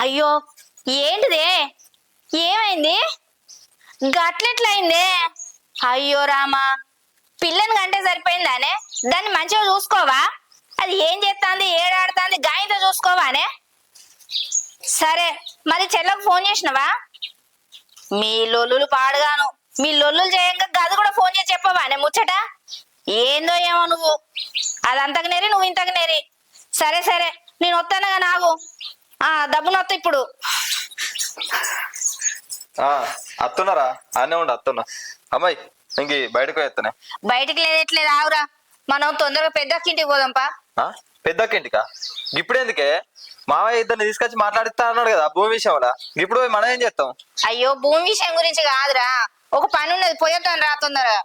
అయ్యో ఏంటిదే ఏమైంది గట్లెట్లయిందే అయ్యో రామా పిల్లని కంటే సరిపోయిందానే దాన్ని మంచిగా చూసుకోవా అది ఏం చేస్తాంది ఏడాడుతాంది గాయంతో చూసుకోవానే సరే మరి చెల్లకు ఫోన్ చేసినవా మీ లొల్లులు పాడుగాను మీ లొల్లులు చేయంగా గది కూడా ఫోన్ చేసి చెప్పవానే ముచ్చట ఏందో ఏమో నువ్వు అదంతకు నేరి నువ్వు ఇంతకు నేరి సరే సరే నేను వస్తానుగా నాకు డబ్బునొత్త ఇప్పుడు అత్తున్నారా అనే ఉండి అత్తున్నా అమ్మాయి ఇంక బయటకు ఎత్తనే బయటికి లేదట్లేదు ఆవురా మనం తొందరగా పెద్దక్కింటికి పోదాంపా పెద్దక్కింటికా ఇప్పుడెందుకే మావయ్య ఇద్దరిని తీసుకొచ్చి మాట్లాడిస్తా అన్నాడు కదా భూమి విషయం వల్ల ఇప్పుడు మనం ఏం చేస్తాం అయ్యో భూమి విషయం గురించి కాదురా ఒక పని ఉన్నది పోయేద్దాం రా తొందరగా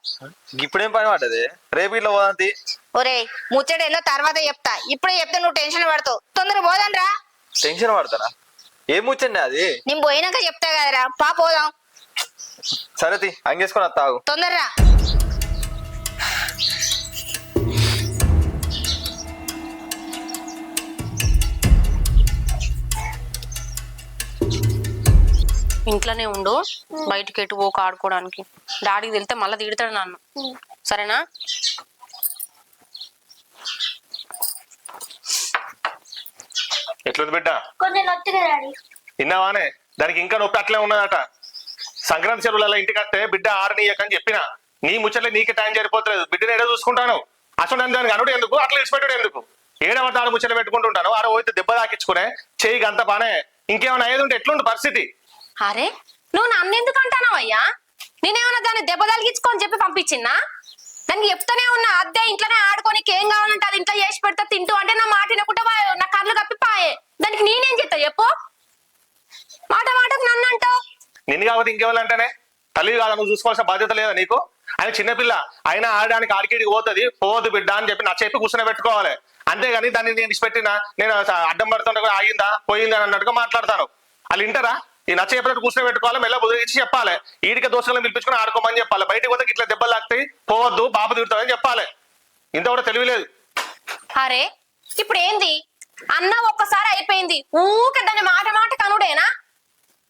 ఇప్పుడేం పని పడ్డది రేపు ఇట్లా పోదాంతి ఒరే ముచ్చట ఏందో తర్వాత చెప్తా ఇప్పుడే చెప్తే నువ్వు టెన్షన్ పడతావు తొందరగా పోదాం రా టెన్షన్ పడతానా ఏం ముచ్చండి అది నేను పోయినాక చెప్తా కదరా పోదాం సరే అంగేసుకొని వస్తావు తొందరరా ఇంట్లోనే ఉండు బయటికి ఎటు పోక ఆడుకోవడానికి డాడీకి వెళ్తే మళ్ళీ తిడతాడు నన్ను సరేనా ఎట్లుంది బిడ్డ కొంచెం నొత్తిగా డాడీ విన్నావానే దానికి ఇంకా నొప్పి అట్లే ఉన్నదట సంక్రాంతి చెరువులలో ఇంటికి వస్తే బిడ్డ ఆరనీయకని చెప్పిన నీ ముచ్చట్లే నీకే టైం సరిపోతలేదు బిడ్డను ఏదో చూసుకుంటాను అసలు దానికి అనుడు ఎందుకు అట్లా ఇచ్చిపెట్టుడు ఎందుకు ఏడవత ఆడ ముచ్చట్లు పెట్టుకుంటుంటాను ఆడ పోతే దెబ్బ దాకించుకునే చెయ్యి గంత పానే ఇంకేమైనా అయ్యేది ఉంటే ఎట్లుంది పరిస్థితి అరే నువ్వు నన్ను ఎందుకు అంటానవయ్యా నేనేమన్నా దాన్ని దెబ్బ తలిగించుకొని చెప్పి పంపించిన్నా దానికి చెప్తానే ఉన్నా అద్దె ఇంట్లోనే ఆడుకోనికి ఏం కావాలంటే అది ఇంట్లో చేసి పెడతా తింటూ అంటే నా మాట వినకుండా నా కళ్ళు కప్పిపాయే దానికి నేనేం చెప్తా చెప్పు మాట మాటకు నన్ను అంటావు నిన్ను కాబట్టి ఇంకేవాళ్ళంటేనే తల్లి కాదా నువ్వు చూసుకోవాల్సిన బాధ్యత లేదా నీకు ఆయన చిన్నపిల్ల అయినా ఆడడానికి ఆడికిడికి పోతుంది పోవద్దు బిడ్డ అని చెప్పి నా చెప్పి కూర్చొని పెట్టుకోవాలి అంతేగాని దాన్ని నేను ఇచ్చిపెట్టినా నేను అడ్డం పడుతుంటే కూడా ఆగిందా పోయిందా అన్నట్టుగా మాట్లాడతాను వాళ్ళు వింటారా ఈ నచ్చ చెప్పినట్టు కూర్చొని పెట్టుకోవాలి మెల్ల బుదిరించి చెప్పాలి ఈడిక దోషాలను పిలిపించుకుని ఆడుకోమని చెప్పాలి బయటకు పోతే ఇట్లా దెబ్బలు తాకుతాయి పోవద్దు బాబు తిరుగుతామని చెప్పాలి ఇంత కూడా తెలియలేదు అరే ఇప్పుడు ఏంది అన్న ఒక్కసారి అయిపోయింది ఊకే దాన్ని మాట మాట కనుడేనా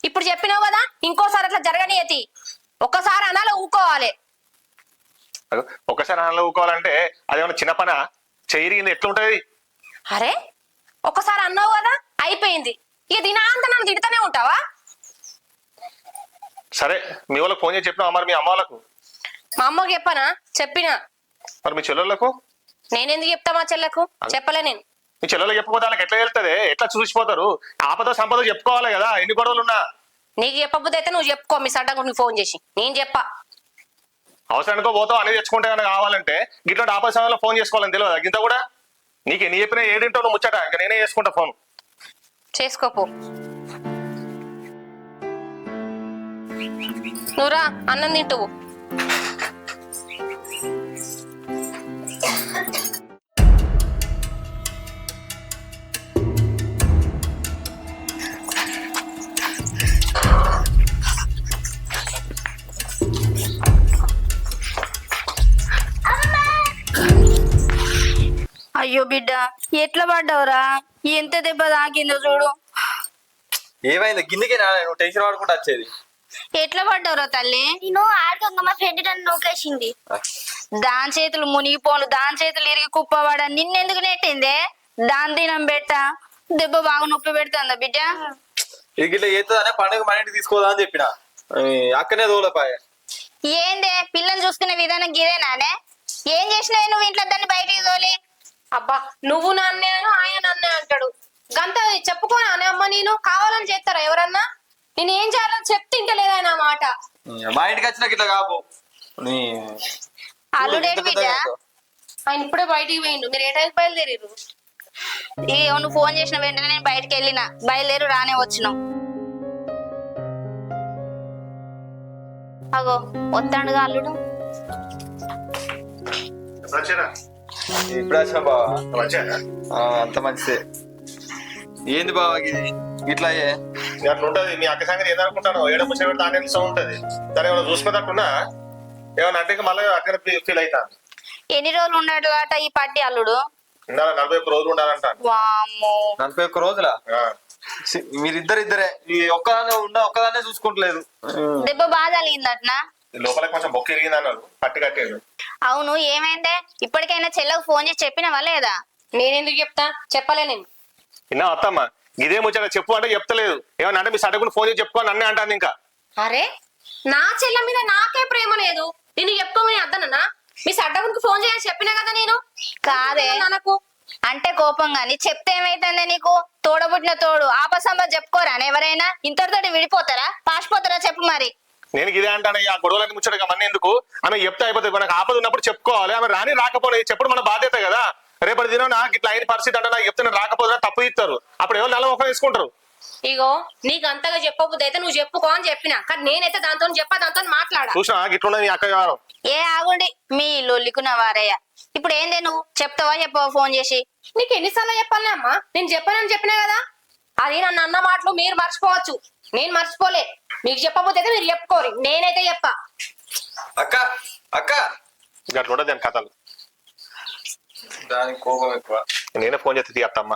ఇప్పుడు చెప్పినావు కదా ఇంకోసారి అట్లా జరగనియతి ఒక్కసారి అనాలో ఊకోవాలి ఒకసారి అన్నలో ఊకోవాలంటే అదేమన్నా చిన్న పన చెయ్యి ఎట్లుంటది అరే ఒక్కసారి అన్నావు కదా అయిపోయింది ఇక దినాంత నన్ను తిడతానే ఉంటావా సరే మీ వాళ్ళకి ఫోన్ చేసి చెప్పినా మరి మీ అమ్మ వాళ్ళకు మా అమ్మకి చెప్పనా చెప్పినా మరి మీ చెల్లెళ్ళకు నేనెందుకు చెప్తా మా చెల్లకు చెప్పలే నేను మీ చెల్లెళ్ళకి చెప్పకపోతే వాళ్ళకి ఎట్లా వెళ్తుంది ఎట్లా చూసిపోతారు ఆపద సంపద చెప్పుకోవాలి కదా ఎన్ని గొడవలు ఉన్నా నీకు చెప్పబుద్ధి అయితే నువ్వు చెప్పుకో మీ సడ్డంగా నీకు ఫోన్ చేసి నేను చెప్పా అవసరానికో పోతావు అనేది తెచ్చుకుంటే కనుక కావాలంటే గిట్లా ఆపద సమయంలో ఫోన్ చేసుకోవాలని తెలియదు ఇంత కూడా నీకు ఎన్ని చెప్పినా ఏడింటో నువ్వు ముచ్చట ఇంకా నేనే చేసుకుంటా ఫోన్ చేసుకోపో నువ్వురా అన్నం తింటువు అయ్యో బిడ్డ ఎట్లా పడ్డావురా ఎంత దెబ్బ తాకిందో చూడు ఏమైంది గిన్నెకే నువ్వు టెన్షన్ పడుకుంటూ వచ్చేది ఎట్లా పడ్డావురా తల్లి నేను ఆడుకోగా మా ఫ్రెండ్ నన్ను నూకేసింది దాని చేతులు మునిగిపోను దాని చేతులు ఇరిగి కుప్పవాడ నిన్నెందుకు నెట్టిందే దాని దినం పెట్ట దెబ్బ బాగా నొప్పి పెడుతుందా బిడ్డ ఇది గిట్లా చేస్తుందనే పండుగ మన ఇంటికి తీసుకోదా అని చెప్పిన అక్కనే తోలపాయ ఏందే పిల్లని చూసుకునే విధానం గిదేనానే ఏం చేసినావు నువ్వు ఇంట్లో దాన్ని బయటికి తోలి అబ్బా నువ్వు నన్నేను ఆయన నన్నే అంటాడు గంత చెప్పుకోనా అనే అమ్మ నేను కావాలని చేస్తారా ఎవరన్నా నేను ఏం చేయాలని చెప్తే లేదైనా మాట మా ఇంటికి వచ్చినాక ఇట్లా కాపు అల్లుడేడు బిడ్డ ఆయన ఇప్పుడే బయటికి పోయిండు మీరు ఏ టైంకి బయలుదేరారు నువ్వు ఫోన్ చేసిన వెంటనే నేను బయటకు వెళ్ళిన బయలుదేరు రానే వచ్చినావు అగో వద్దాడుగా అల్లుడు ఇప్పుడు వచ్చిన బావా అంత మంచిదే ఏంది బావా ఇది ఇట్లా అట్లా ఉంటది మీ అక్క సంగతి ఏదనుకుంటాను ఏడ ముచ్చట పెడితే ఆనే ఉంటది దాని ఏమైనా చూసుకున్నట్టున్నా ఏమన్నా అంటే మళ్ళీ అక్కడ ఫీల్ అవుతాను ఎన్ని రోజులు ఉన్నాడు అట ఈ పట్టి అల్లుడు 41 రోజులు ఉండాలంటాను వామ్మో 41 రోజులా మీరిద్దరే ఈ ఒక్కదాన్నే చూసుకుంటలేదు. దెబ్బ బాగా తగిలిందట్నా? లోపలికి కొంచెం బొక్క ఎరిగింది అన్నారు, పట్టి కట్టేది. అవును, ఏమైందే? ఇప్పటికైనా చెల్లకు ఫోన్ చేసి చెప్పినవా లేదా? నేనెందుకు చెప్తా, చెప్పలే నేను. విన్నా అత్తమ్మ, ఇదే ముచ్చట చెప్పు అంటే చెప్తలేదు. ఏమన్నా అంటే మీ సడకుని ఫోన్ చేసి చెప్పుకోని అన్నీ అంటాను ఇంకా. అరే నా చెల్ల మీద నాకే ప్రేమ లేదు, నేను చెప్పుకోమని అద్దనన్నా? మీ సడ్డగునికి ఫోన్ చేయాలని చెప్పినా కదా నేను. కాదే, నాకు అంటే కోపం గాని చెప్తే ఏమైతుందే నీకు? తోడబుట్టిన తోడు ఆపసంబ చెప్పుకోరా ఎవరైనా? ఇంతటితోటి విడిపోతారా, పాసిపోతారా చెప్పు మరి. నేను ఇదే అంటాను, ఆ గొడవలకి ముచ్చటగా మన ఎందుకు? ఆమె చెప్తే అయిపోతుంది. మనకు ఆపద ఉన్నప్పుడు చెప్పుకోవాలి. ఆమె రాని రాకపోతే చెప్పడం మన బాధ్యత కదా. రేపటి దినం నాకు ఇట్లా అయిన పరిస్థితి అంటే నాకు చెప్తే నేను రాకపోతే తప్పు ఇస్తారు. అప్పుడు ఎవరు నెల ఒక తీసుకుంటారు. ఇగో నీకు అంతగా చెప్పబుద్ది అయితే నువ్వు చెప్పుకో అని చెప్పినా, కానీ నేనైతే దాంతో దాంతో మాట్లాడా. చూసినా ఇట్లున్నది నీ అక్క వ్యవహారం. ఏ ఆగుండి మీ లొల్లికున్న వారయ్య. ఇప్పుడు ఏందే, నువ్వు చెప్తావా చెప్పవా ఫోన్ చేసి? నీకు ఎన్నిసార్లు చెప్పాలే అమ్మా? నేను చెప్పానని చెప్పినా కదా. అది నన్ను అన్న మాటలు మీరు మర్చిపోవచ్చు, నేను మర్చిపోలే. మీకు చెప్పబోతే అయితే మీరు చెప్పుకోరు, నేనైతే చెప్పా. అక్క అక్క అట్లా ఉండదు దాని కథలు. దానికి కోపం ఎక్కువ. నేనే ఫోన్ చేస్తే తీయత్తమ్మ.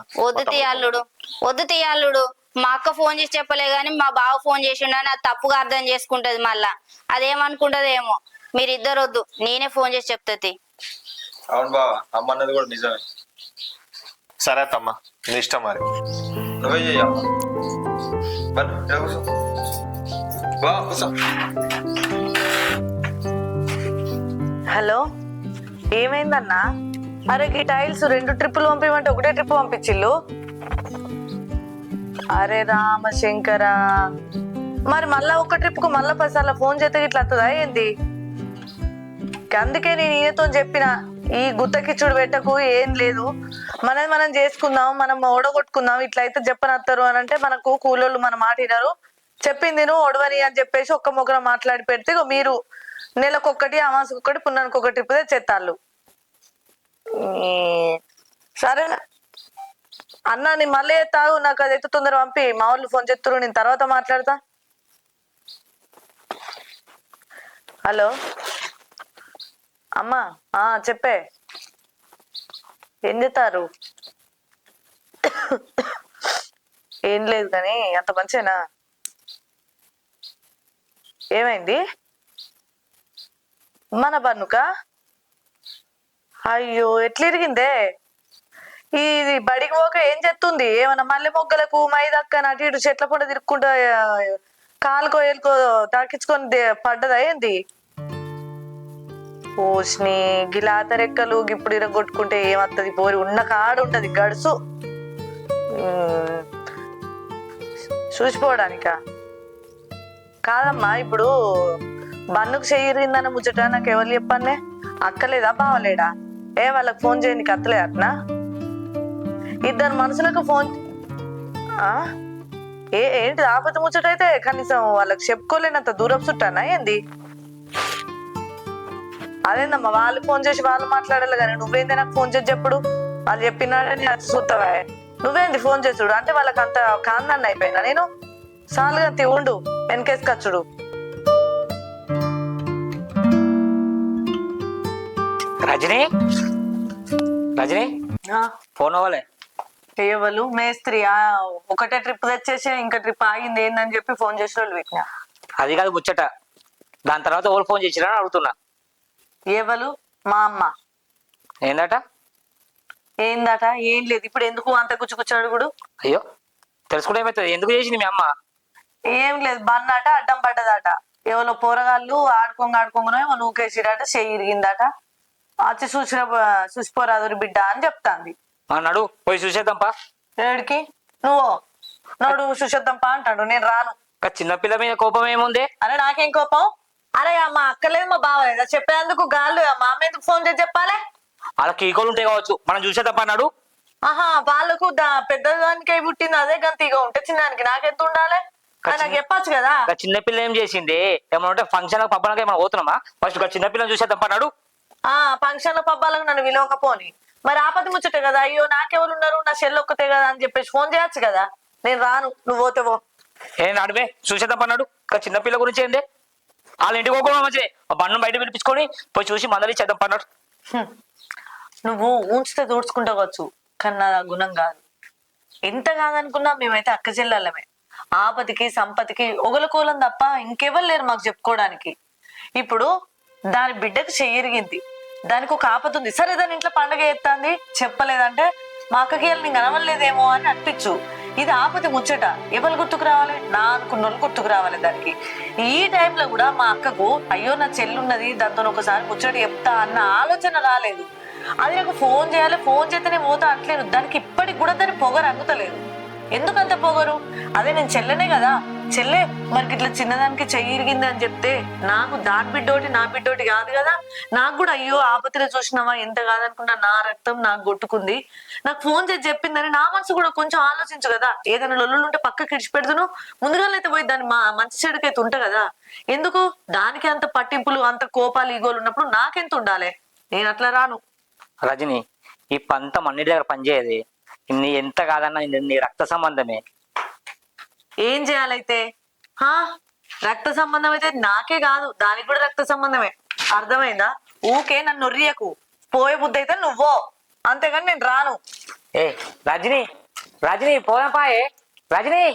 వద్దు తీయాల్లుడు. మా అక్క ఫోన్ చేసి చెప్పలే గాని మా బావ ఫోన్ చేసిండని అది తప్పుగా అర్థం చేసుకుంటది. మళ్ళా అదేమనుకుంటదేమో. మీరిద్దరు వద్దు, నేనే ఫోన్ చేసి చెప్తాది. అవును బావా, అమ్మన్నది కూడా నిజమే. సరే అత్తమ్మ, నీ ఇష్టం మరి. నువ్వే చెయ్యమ్మా. బా కూర్చో. హలో, ఏమైందన్నా? అరే ఈ టైల్స్ 2 ట్రిప్పులు పంపించమంటే ఒకటే ట్రిప్ పంపించిల్లు. అరే రామశంకర, మరి మళ్ళా ఒక ట్రిప్ కు మళ్ళా 10 సార్లు ఫోన్ చేస్తే ఇట్లా వస్తుందా ఏంది? అందుకే నేను ఈయనతో చెప్పిన, ఈ గుత్తకిచ్చుడు పెట్టకు, ఏం లేదు, మనది మనం చేసుకుందాం, మనం ఓడగొట్టుకుందాం. ఇట్లా అయితే చెప్పనత్తారు అని అంటే మనకు కూలోళ్ళు మన మాట వినరు. చెప్పింది నువ్వు ఒడవని అని చెప్పేసి ఒక్క మొక్కన మాట్లాడి పెడితే మీరు నెలకొక్కటి, అమాసకొక్కటి, పున్నానికి ఒక ట్రిప్ తెచ్చేస్తాళ్ళు. సరే అన్న, నీ మళ్ళీ తాగు, నాకు అదైతే తొందర పంపి. మా వాళ్ళు ఫోన్ చేస్తున్నారు, నేను తర్వాత మాట్లాడతా. హలో అమ్మా, చెప్పే. ఏం చేస్తారు? ఏం లేదు కానీ అంత మంచేనా? ఏమైంది? మన బన్నుకా? అయ్యో, ఎట్లా ఇరిగిందే? ఇది బడికి పోక ఏం చేస్తుంది? ఏమన్నా మల్లె మొగ్గలకు మైదక్క అటు ఇటు చెట్ల పూట తిరుక్కుంటా కాలుకో ఏలుకో తాకించుకొని పడ్డదా ఏంది? ఓష్ని గిలాత రెక్కలు ఇప్పుడు ఇరగొట్టుకుంటే ఏమత్తది? పోరి ఉన్న కాడు ఉంటది గడుసు చూసిపోవడానికా? కాదమ్మా, ఇప్పుడు బన్నుకు చెయ్యిరిందన్న ముచ్చట నాకు ఎవరు చెప్పానే? అక్కలేదా, బావలేడా? వాళ్ళకి ఫోన్ చేయడానికి అత్తలే అట్నా? ఇద్దరు మనుషులకు ఫోన్ ఏంటి ఆపద ముచ్చట? అయితే కనీసం వాళ్ళకి చెప్పుకోలేనంత దూరం చుట్టానా ఏంది? అదేందమ్మా, వాళ్ళు ఫోన్ చేసి వాళ్ళు మాట్లాడాలి కానీ నువ్వేంది నాకు ఫోన్ చేసి చెప్పుడు? వాళ్ళు చెప్పినాడని అది చూస్తావా? నువ్వేంది ఫోన్ చేసుడు? అంటే వాళ్ళకి అంత కాందాన్ని అయిపోయినా నేను? సాలుగా ఉండు, వెనకేసుకొచ్చుడు. రజనీ ఫోన్ అవ్వలే? ఎవరు? మేస్త్రి. ఒకటే ట్రిప్ తెచ్చేసి ఇంకా ట్రిప్ ఆగింది ఏందని చెప్పి ఫోన్ చేసిన వాళ్ళు పెట్టినా. అది కాదు ముచ్చట, దాని తర్వాత ఎవరు ఫోన్ చేసిరా అని అడుగుతున్నా. ఎవరు? మా అమ్మ. ఏందట? ఏందట? ఏం లేదు. ఇప్పుడు ఎందుకు అంత గుచ్చుకుచ్చాడు కూడా? అయ్యో, తెలుసుకుంటే ఏమవుతుంది? ఎందుకు చేసింది మీ అమ్మ? ఏం లేదు, బన్నట అడ్డం పడ్డదట. ఎవరో పోరగాళ్ళు ఆడుకోగానే నూకేసిరట, చెయ్యి ఇరిగిందట. వచ్చి చూసిపోరాదు బిడ్డ అని చెప్తాంది. నడు పోయి చూసేద్దాంపా. ఏడికి? నువ్వు నడు చూసేద్దాంపా అంటాడు. నేను రాను. చిన్నపిల్ల మీద కోపం ఏముంది? అరే నాకేం కోపం? అరే మా అక్కలేదు, మా బావలేదా చెప్పేందుకు? గాళ్ళు మా అమ్మ ఎందుకు ఫోన్ చేసి చెప్పాలి? వాళ్ళకి ఈగోలు ఉంటాయి కావచ్చు, మనం చూసేద్దాంపా అన్నాడు. ఆహా, వాళ్ళకు పెద్దదానికి పుట్టింది, అదే గంత ఇక ఉంటే చిన్నానికి నాకెంత ఉండాలి? నాకు చెప్పచ్చు కదా. చిన్నపిల్ల ఏం చేసింది? ఏమన్నా ఫంక్షన్ పబ్బాలకి ఏమైనా పోతున్నామా? ఫస్ట్ చిన్నపిల్లని చూసేద్దాంపా అన్నాడు. ఫంక్షన్ల పబ్బాలకు నన్ను విలువకపోని మరి ఆపద ముచ్చటే కదా. అయ్యో నాకెవరు ఉన్నారు, నా చెల్లి ఒక్కతే కదా అని చెప్పేసి ఫోన్ చేయొచ్చు కదా. నేను రాను, నువ్వు పోతే పో. నడివే చూసేద్దాం అన్నాడు. చిన్నపిల్ల గురించి ఏంది? వాళ్ళ ఇంటికి పోకుండా మంచిది, బండ్ను బయట పిలిపించుకొని పోయి చూసి మందలి చేద్దాం అన్నాడు. నువ్వు ఉంచితే దూడ్చుకుంటావచ్చు, కానీ నా గుణం కాదు. ఎంత కాదనుకున్నా మేమైతే అక్క చెల్లెళ్ళమే. ఆపతికి సంపతికి ఒకలకోలం తప్ప ఇంకెవరు లేరు మాకు చెప్పుకోవడానికి. ఇప్పుడు దాని బిడ్డకు చెయ్యిరిగింది, దానికి ఒక ఆపద ఉంది, సరే దాని ఇంట్లో పండగ ఎత్తాంది చెప్పలేదంటే మా అక్కకి నేను కనవలేదేమో అని అనిపించు. ఇది ఆపతి ముచ్చట, ఎవరు గుర్తుకు రావాలి? నా అనుకున్న వాళ్ళు గుర్తుకు రావాలి దానికి. ఈ టైంలో కూడా మా అక్కకు అయ్యో నా చెల్లున్నది దాంతో ఒకసారి ముచ్చట చెప్తా అన్న ఆలోచన రాలేదు. అది నాకు ఫోన్ చేయాలి, ఫోన్ చేస్తేనే పోతా అంటలేదు. దానికి ఇప్పటికి కూడా దాని పొగరు అంగుతలేదు. ఎందుకంత పొగరు? అదే నేను చెల్లెనే కదా, చెల్లె మనకి ఇట్లా చిన్నదానికి చెయ్యి ఇరిగింది అని చెప్తే నాకు దాని బిడ్డోటి నా బిడ్డోటి కాదు కదా. నాకు కూడా అయ్యో ఆపత్తిలో చూసినావా ఎంత కాదనుకున్నా నా రక్తం నాకు కొట్టుకుంది, నాకు ఫోన్ చేసి చెప్పిందని నా మనసు కూడా కొంచెం ఆలోచించు కదా. ఏదైనా లొల్లులు ఉంటే పక్కకి ఇడిచి పెడుతును, ముందుగానైతే పోయి దాన్ని మంచి చెడుకైతే ఉంటా కదా. ఎందుకు దానికి అంత పట్టింపులు అంత కోపాలు ఈగోలు ఉన్నప్పుడు నాకెంత ఉండాలి? నేను అట్లా రాను. రజని, ఈ పంతం అన్నిటి దగ్గర పనిచేయదు. నీ ఎంత కాదన్నా నీ రక్త సంబంధమే. ఏం చేయాలైతే? రక్త సంబంధం అయితే నాకే కాదు దానికి కూడా రక్త సంబంధమే. అర్థమైందా? ఊకే నన్ను నొర్రియకు. పోయే బుద్ధి అయితే నువ్వో, అంతేగాని నేను రాను. ఏ రజని, రజని పోదాపాయే రజని.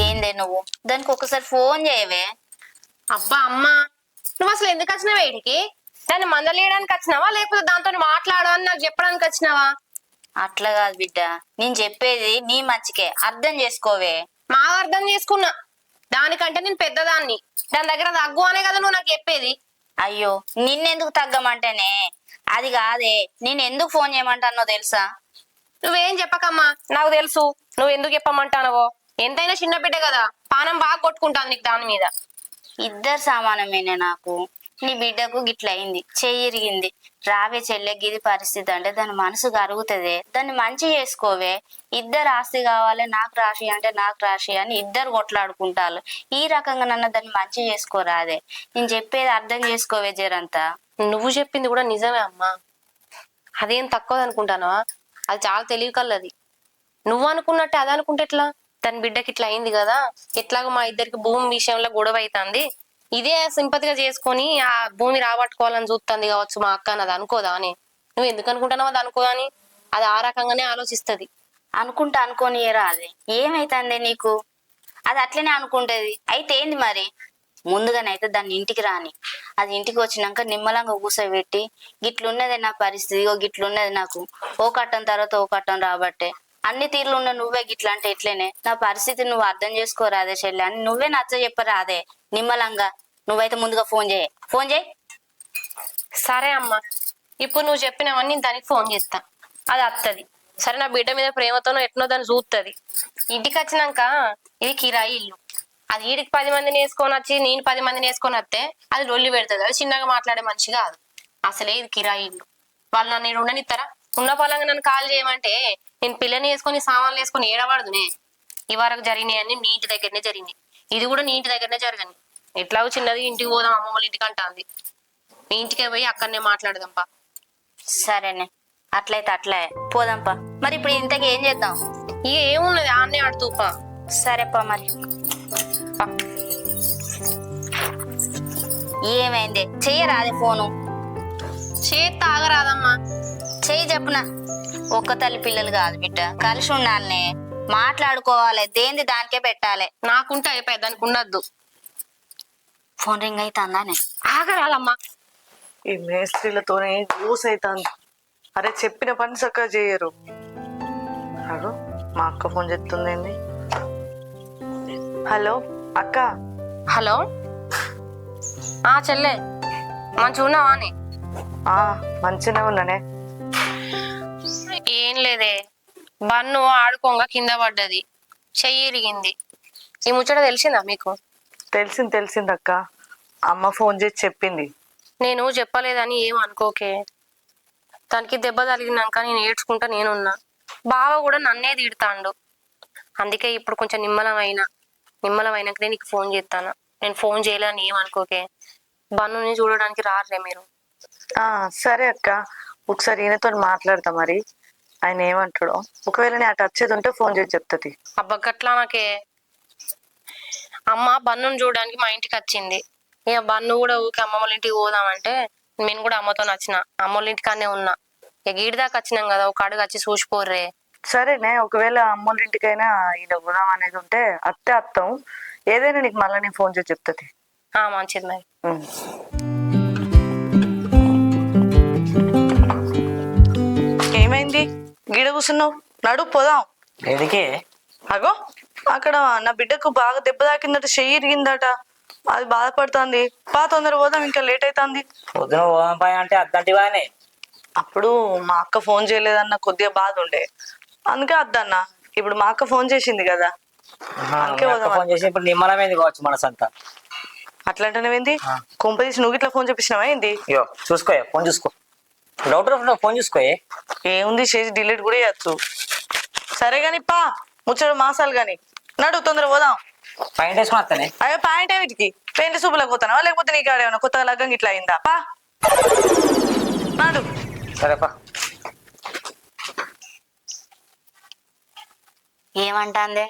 ఏందే నువ్వు దానికి ఒకసారి ఫోన్ చేయవే. అబ్బా అమ్మా, నువ్వు అసలు ఎందుకు వచ్చినావా వీడికి? దాన్ని మందలేయడానికి వచ్చినావా లేకపోతే దాంతో మాట్లాడని నాకు చెప్పడానికి వచ్చినావా? అట్లా కాదు బిడ్డ, నేను చెప్పేది నీ మంచికే, అర్థం చేసుకోవే. బాగా అర్థం చేసుకున్నా. దానికంటే నేను పెద్దదాన్ని, దాని దగ్గర తగ్గు అనే కదా నువ్వు నాకు చెప్పేది. అయ్యో నిన్నెందుకు తగ్గమంటేనే, అది కాదే నేను ఎందుకు ఫోన్ చేయమంటానో తెలుసా? నువ్వేం చెప్పకమ్మా, నాకు తెలుసు నువ్వు ఎందుకు చెప్పమంటానవో. ఎంతైనా చిన్న బిడ్డ కదా, పానం బాగా కొట్టుకుంటాను నీకు దాని మీద. ఇద్దరు సమానమేనే నాకు. నీ బిడ్డకు గిట్ల అయింది, చెయ్యి ఇరిగింది, రావే చెల్లె గిది పరిస్థితి అంటే దాని మనసు కరుగుతుంది. దాన్ని మంచి చేసుకోవే. ఇద్దరు ఆస్తి కావాలి, నాకు రాశి అంటే నాకు రాశి అని ఇద్దరు కొట్లాడుకుంటారు. ఈ రకంగా నన్ను దాన్ని మంచి చేసుకోరాదే. నేను చెప్పేది అర్థం చేసుకోవే జరంతా. నువ్వు చెప్పింది కూడా నిజమే అమ్మా, అదేం తక్కువ అనుకుంటానవా? అది చాలా తెలివి కల్లది. నువ్వు అనుకున్నట్టే అది అనుకుంటే ఎట్లా? తన బిడ్డకి ఇట్లా అయింది కదా, ఎట్లాగో మా ఇద్దరికి భూమి విషయంలో గొడవ అవుతుంది, ఇదే సింపతిగా చేసుకొని ఆ భూమి రాబట్టుకోవాలని చూస్తుంది కావచ్చు మా అక్క అని అది అనుకోదా అని. నువ్వు ఎందుకు అనుకుంటున్నావు అది అనుకోదని? అది ఆ రకంగానే ఆలోచిస్తుంది. అనుకుంటా అనుకోని రాదే, ఏమైతుందే నీకు? అది అట్లనే అనుకుంటది. అయితే ఏంది మరి? ముందుగానైతే దాన్ని ఇంటికి రాని, అది ఇంటికి వచ్చినాక నిమ్మలంగా కూసోబెట్టి గిట్లున్నది నా పరిస్థితి, గిట్లున్నది నాకు, ఓ కట్టం తర్వాత ఓ కట్టం రాబట్టే అన్ని తీర్లు ఉన్న నువ్వే గిట్లా అంటే ఎట్లనే, నా పరిస్థితి నువ్వు అర్థం చేసుకోరాదే చెల్లి అని నువ్వే నచ్చ చెప్పరాదే నిమ్మలంగా. నువ్వైతే ముందుగా ఫోన్ చేయి. సరే అమ్మా, ఇప్పుడు నువ్వు చెప్పినవన్నీ దానికి ఫోన్ చేస్తా, అది వస్తుంది. సరే, నా బిడ్డ మీద ప్రేమతోనో ఎట్నో దాన్ని చూస్తుంది. ఇంటికి వచ్చినాక ఇది కిరాయి ఇల్లు, అది వీడికి 10 మందిని వేసుకొని వచ్చి నేను 10 మందిని వేసుకొని వస్తే అది లొల్లి పెడుతుంది. అది చిన్నగా మాట్లాడే మనిషి కాదు. అసలే ఇది కిరాయి ఇల్లు, వాళ్ళు నన్ను నేను ఉండనిస్తారా? ఉన్న పొలంగా నన్ను కాల్ చేయమంటే నేను పిల్లని వేసుకొని సామాన్లు వేసుకొని ఏడవాడుదునే. ఈ వరకు జరిగినాయి అన్ని నీ ఇంటి దగ్గరనే జరిగినాయి, ఇది కూడా నీ ఇంటి దగ్గరనే జరగని. ఎట్లాగో చిన్నది ఇంటికి పోదాం అమ్మ వాళ్ళ ఇంటికి అంటుంది. మీ ఇంటికే పోయి అక్కడనే మాట్లాడదాంపా. సరేనే, అట్లయితే అట్లే పోదాంపా. మరి ఇప్పుడు ఇంతకీ ఏం చేద్దాం? ఇక ఏమున్నది, ఆన్నే ఆడుతూపా. సరేపా మరి. ఏమైంది? చెయ్యరాదే ఫోను? చేతి ఆగరాదమ్మా. చెయ్యి చెప్పునా. ఒక్క తల్లి పిల్లలు కాదు బిడ్డ, కలిసి ఉండాలనే, మాట్లాడుకోవాలి, దేంది దానికే పెట్టాలి. నాకుంటే అయిపోయి దానికి ఉండద్దు. ఫోన్ రింగ్ అవుతుందానే? ఆగరాదమ్మా. ఈ మేస్త్రీలతోనే యూస్ అవుతుంది. అరే చెప్పిన పని చక్కగా చేయరు. అడు మా అక్క ఫోన్ చెప్తుందండి. హలో అక్క. హలో, చెల్లె మంచిగా ఉన్నావా అని? మంచిగా ఉన్నానే. ఏం లేదే, బన్ను ఆడుకోంగా కింద పడ్డది, చెయ్యి ఇరిగింది. ఈ ముచ్చట తెలిసిందా మీకు? తెలిసింది అక్క, అమ్మ ఫోన్ చేసి చెప్పింది. నేను చెప్పలేదని ఏం అనుకోకే. దానికి దెబ్బ తగిలినాక నేను ఏడ్చుకుంటా నేనున్నా. బావ కూడా నన్నే తిడతాండు. అందుకే ఇప్పుడు కొంచెం నిమ్మలమైనాకనే నీకు ఫోన్ చేస్తాను. నేను ఫోన్ చేయలేదని ఏం అనుకోకే. బన్నుని చూడడానికి రారే మీరు? సరే అక్క, ఒకసారి ఈయనతో మాట్లాడతా. మరి ఆయన ఏమంటాడో. ఒకవేళ నేను అటు వచ్చేది ఉంటే ఫోన్ చేసి చెప్తుంది. అబ్బా గట్లా నాకే. అమ్మ బన్నును చూడడానికి మా ఇంటికి వచ్చింది. ఇక బన్ను కూడా ఊరికి అమ్మమ్మ వాళ్ళ ఇంటికి పోదామంటే నేను కూడా అమ్మతో నచ్చిన అమ్మ వాళ్ళ ఇంటికానే ఉన్నా. ఇక గీడి దాకా వచ్చినాం కదా, ఒక అడుగు వచ్చి చూసిపోర్రే. సరేనే, ఒకవేళ అమ్మోళ్ళ ఇంటికైనా ఈయన పోదాం అనేది ఉంటే అత్తే అత్తాం. ఏదైనా నీకు మళ్ళీ నేను ఫోన్ చేసి చెప్తుంది. మంచిది మరి. ఏమైంది గీడ కూర్చున్నావు? నడు పోదాం. ఎందుకే? అగో అక్కడ నా బిడ్డకు బాగా దెబ్బ తాకిందట, చెయ్యి ఇరిగిందట, అది బాధపడుతుంది. తొందర పోదాం, ఇంకా లేట్ అవుతుంది. పొద్దున పోదాం అంటే అద్దంటివానే. అప్పుడు మా అక్క ఫోన్ చేయలేదన్న కొద్దిగా బాధ ఉండే, అందుకే వద్దన్న. ఇప్పుడు మా అక్క ఫోన్ చేసింది కదా, అందుకే పోదాం. ఫోన్ చేసి ఇప్పుడు నిమ్మలమైంది కావచ్చు మనసంతా. అట్లాంటినేంది? కొంపదీసి నువ్వు ఇట్లా ఫోన్ చెప్పినావా ఏంది? అయ్యో చూసుకోయా, ఫోన్ చూసుకో. డౌట్ ఫోన్ చూసుకోయే. ఏముంది, చేసి డిలీట్ కూడా చేయొచ్చు. సరే గాని పా, ముచ్చడు మాసాలు గాని. నడు తొందర పోదాం. పాయింట్ వేసుకుని వస్తానే. అయ్యో పాయింట్ ఏమిటికి? పెయింట్ సూపులకు పోతానా, లేకపోతే నీకు ఆడేమన్నా కొత్తగా లగ్గం ఇట్లా అయిందా? పా నడు. సరేపా. ఏమంటాందే?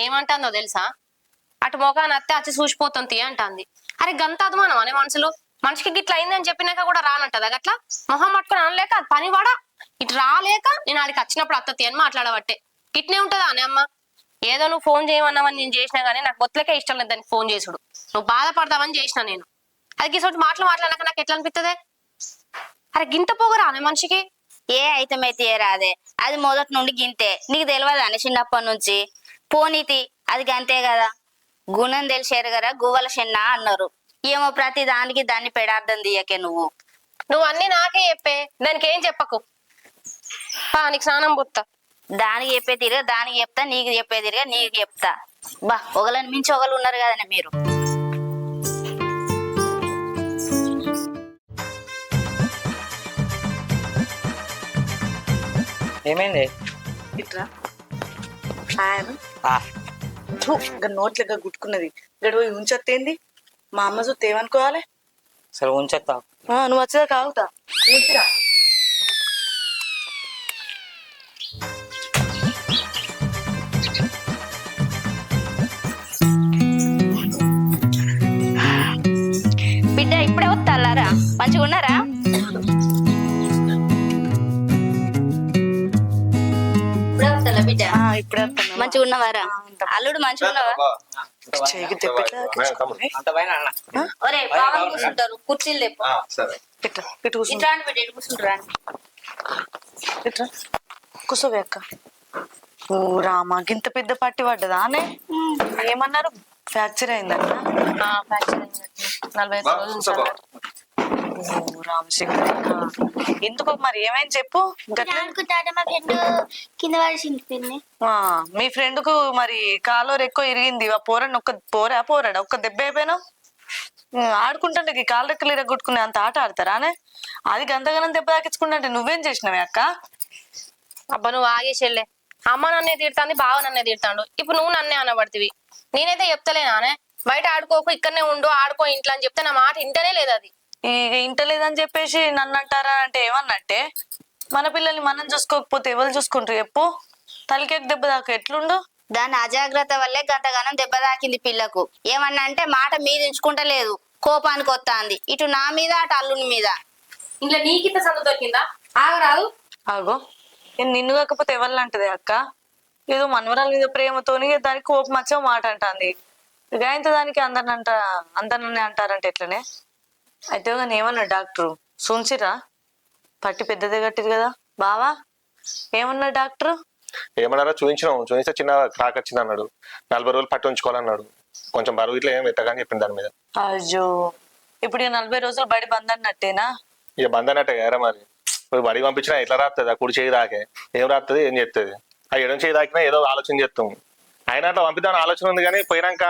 ఏమంటుందో తెలుసా? అటు మొఖాన్ని అత్తే వచ్చి చూసిపోతుంది అంటాంది. అరే గంత అదుమానం అనే మనుషులు. మనిషికి గిట్ల అయిందని చెప్పినాక కూడా రానంటదా గట్లా? మొహం పట్టుకొని అనలేక అది పని వాడా ఇటు రాలేక నేను ఆడికి వచ్చినప్పుడు అత్తతి అని మాట్లాడబట్టే గిట్నే ఉంటదా అనే అమ్మ. ఏదో నువ్వు ఫోన్ చేయమన్నావని నేను చేసినా గానీ నాకు మొత్తలకే ఇష్టం లేదు దానికి ఫోన్ చేసుడు. నువ్వు బాధపడతావని చేసినా నేను. అది గిసోటి మాట్లాడినాక నాకు ఎట్లా అనిపిస్తుంది? అరే గింత పోగరా అనే మనిషికి. ఏ అయితమైతే ఏ రాదే, అది మొదటి నుండి గింతే. నీకు తెలియదు అని చిన్నప్పటి నుంచి. పోనీతి అది గంతే కదా. గుణం తెలిసారు కదా, గువ్వల చెన్న అన్నారు. ఏమో ప్రతి దానికి దాన్ని పెడార్థం తీయకే నువ్వు. నువ్వు అన్ని నాకే చెప్పే, దానికి ఏం చెప్పకు. నీకు స్నానం పోతా. దానికి చెప్పే తిరిగా దానికి చెప్తా, నీకు చెప్పే తిరిగా నీకు చెప్తా. బా ఒకళ్ళని మించి ఒకళ్ళు ఉన్నారు కదనే మీరు. ఏమైంది? ఇట్లా నోట్లెక్క గుట్టుకున్నది గడువు ఉంచత్తేంది? మా అమ్మ చూస్తే ఏమనుకోవాలి? సరే ఉంచేస్తా. నువ్వు వచ్చేదాకా ఆగుతా. బిడ్డ ఇప్పుడే వస్తారా? మంచిగా ఉన్నారా? ఇప్పుడే వస్తా బిడ్డ. ఇప్పుడే వస్తాను. మంచిగా ఉన్నవారా? అల్లుడు మంచిగా ఉన్నవా? చెయ్యికి దెబ్బ అంత పైన అన్న. ఒరే బాగా కూర్చుంటారు, కుర్చీలు తెప్పు. ఇట్లా ఇటు కూర్చో. ఇట్లా బిడ్డ ఇటు కూర్చుంటారా? ఇట్లా కూర్చోవే అక్క. ఓ రామా, గింత పెద్ద పట్టి పడ్డదా అనే? ఏమన్నారు? ఫ్రాక్చర్ అయిందన్న? 45 రోజులు. ఓ రామశంకర్, ఎందుకు మరి ఏమైంది చెప్పు. మా ఫ్రెండ్ కింద పడిసింది పిన్ని. మీ ఫ్రెండ్ కు మరి కాలు ఎక్కువ ఇరిగింది. పోరాడు ఒక్క దెబ్బ అయిపోయినావు. ఆడుకుంటుంటే కాలు రెక్కలు ఇరగొట్టుకునే అంత ఆట ఆడతారా అనే? అది గంతగానం దెబ్బ తాకించుకుంటే నువ్వేం చేసినావే అక్క? అబ్బా నువ్వు ఆగేసేళ్ళే. అమ్మ నన్నే తిడతాంది, బావ నన్నే తిడతాడు. ఇప్పుడు నువ్వు నన్నే అనబడుతుంది. నేనైతే చెప్తలేనానే, బయట ఆడుకోకు, ఇక్కడనే ఉండు, ఆడుకో ఇంట్లో అని చెప్తే నా మాట ఇంటనే లేదు. అది ఇక ఇంటలేదని చెప్పేసి నన్ను అంటారా అంటే ఏమన్నట్టే? మన పిల్లల్ని మనం చూసుకోకపోతే ఎవరు చూసుకుంటారు చెప్పు? తలకేకి దెబ్బ దాకా ఎట్లుండు? దాని అజాగ్రత్త వల్లే గంతగానం దెబ్బ తాకింది పిల్లకు. ఏమన్నా అంటే మాట మీద ఉంచుకుంటలేదు, కోపానికి వస్తాంది. ఇటు నా మీద అటు అల్లుని మీద. ఇంట్లో నీకింత సందు దొరికిందా? ఆగరాదు. ఆగో, నిన్ను కాకపోతే ఎవరు అంటది అక్క? ఏదో మనవరాల మీద ప్రేమతోని దానికి కోపం వచ్చే మాట అంటుంది. ఇక ఇంత దానికి అందరిని అంటారంటే ఎట్లనే? అయితే కానీ ఏమన్నా డాక్టరు చూసిరా? పట్టి పెద్దదే కట్టింది కదా బావా. ఏమన్నా డాక్టర్? ఏమన్నారా? చూపిస్తే చిన్న క్రాక్ వచ్చింది అన్నాడు. 40 రోజులు పట్టి ఉంచుకోవాలన్నాడు. కొంచెం బరువు ఇట్లా ఏం ఎత్తగాని చెప్పింది దాని మీద. అయ్యో, ఇప్పుడు 40 రోజులు బడి బంద్ అన్నట్టేనా? ఇక బంద్ అన్నట్టే కదా మరి. బడికి పంపించినా ఎట్లా రాస్తుంది? ఆ కుడి చేయి దాకే ఏం రాస్తుంది, ఏం చేస్తుంది? ఆ ఎడం చేయి దాకినా ఏదో ఆలోచన చేస్తాం. అయినా అట్లా పంపిద్దామని ఆలోచన ఉంది కానీ పోయినాక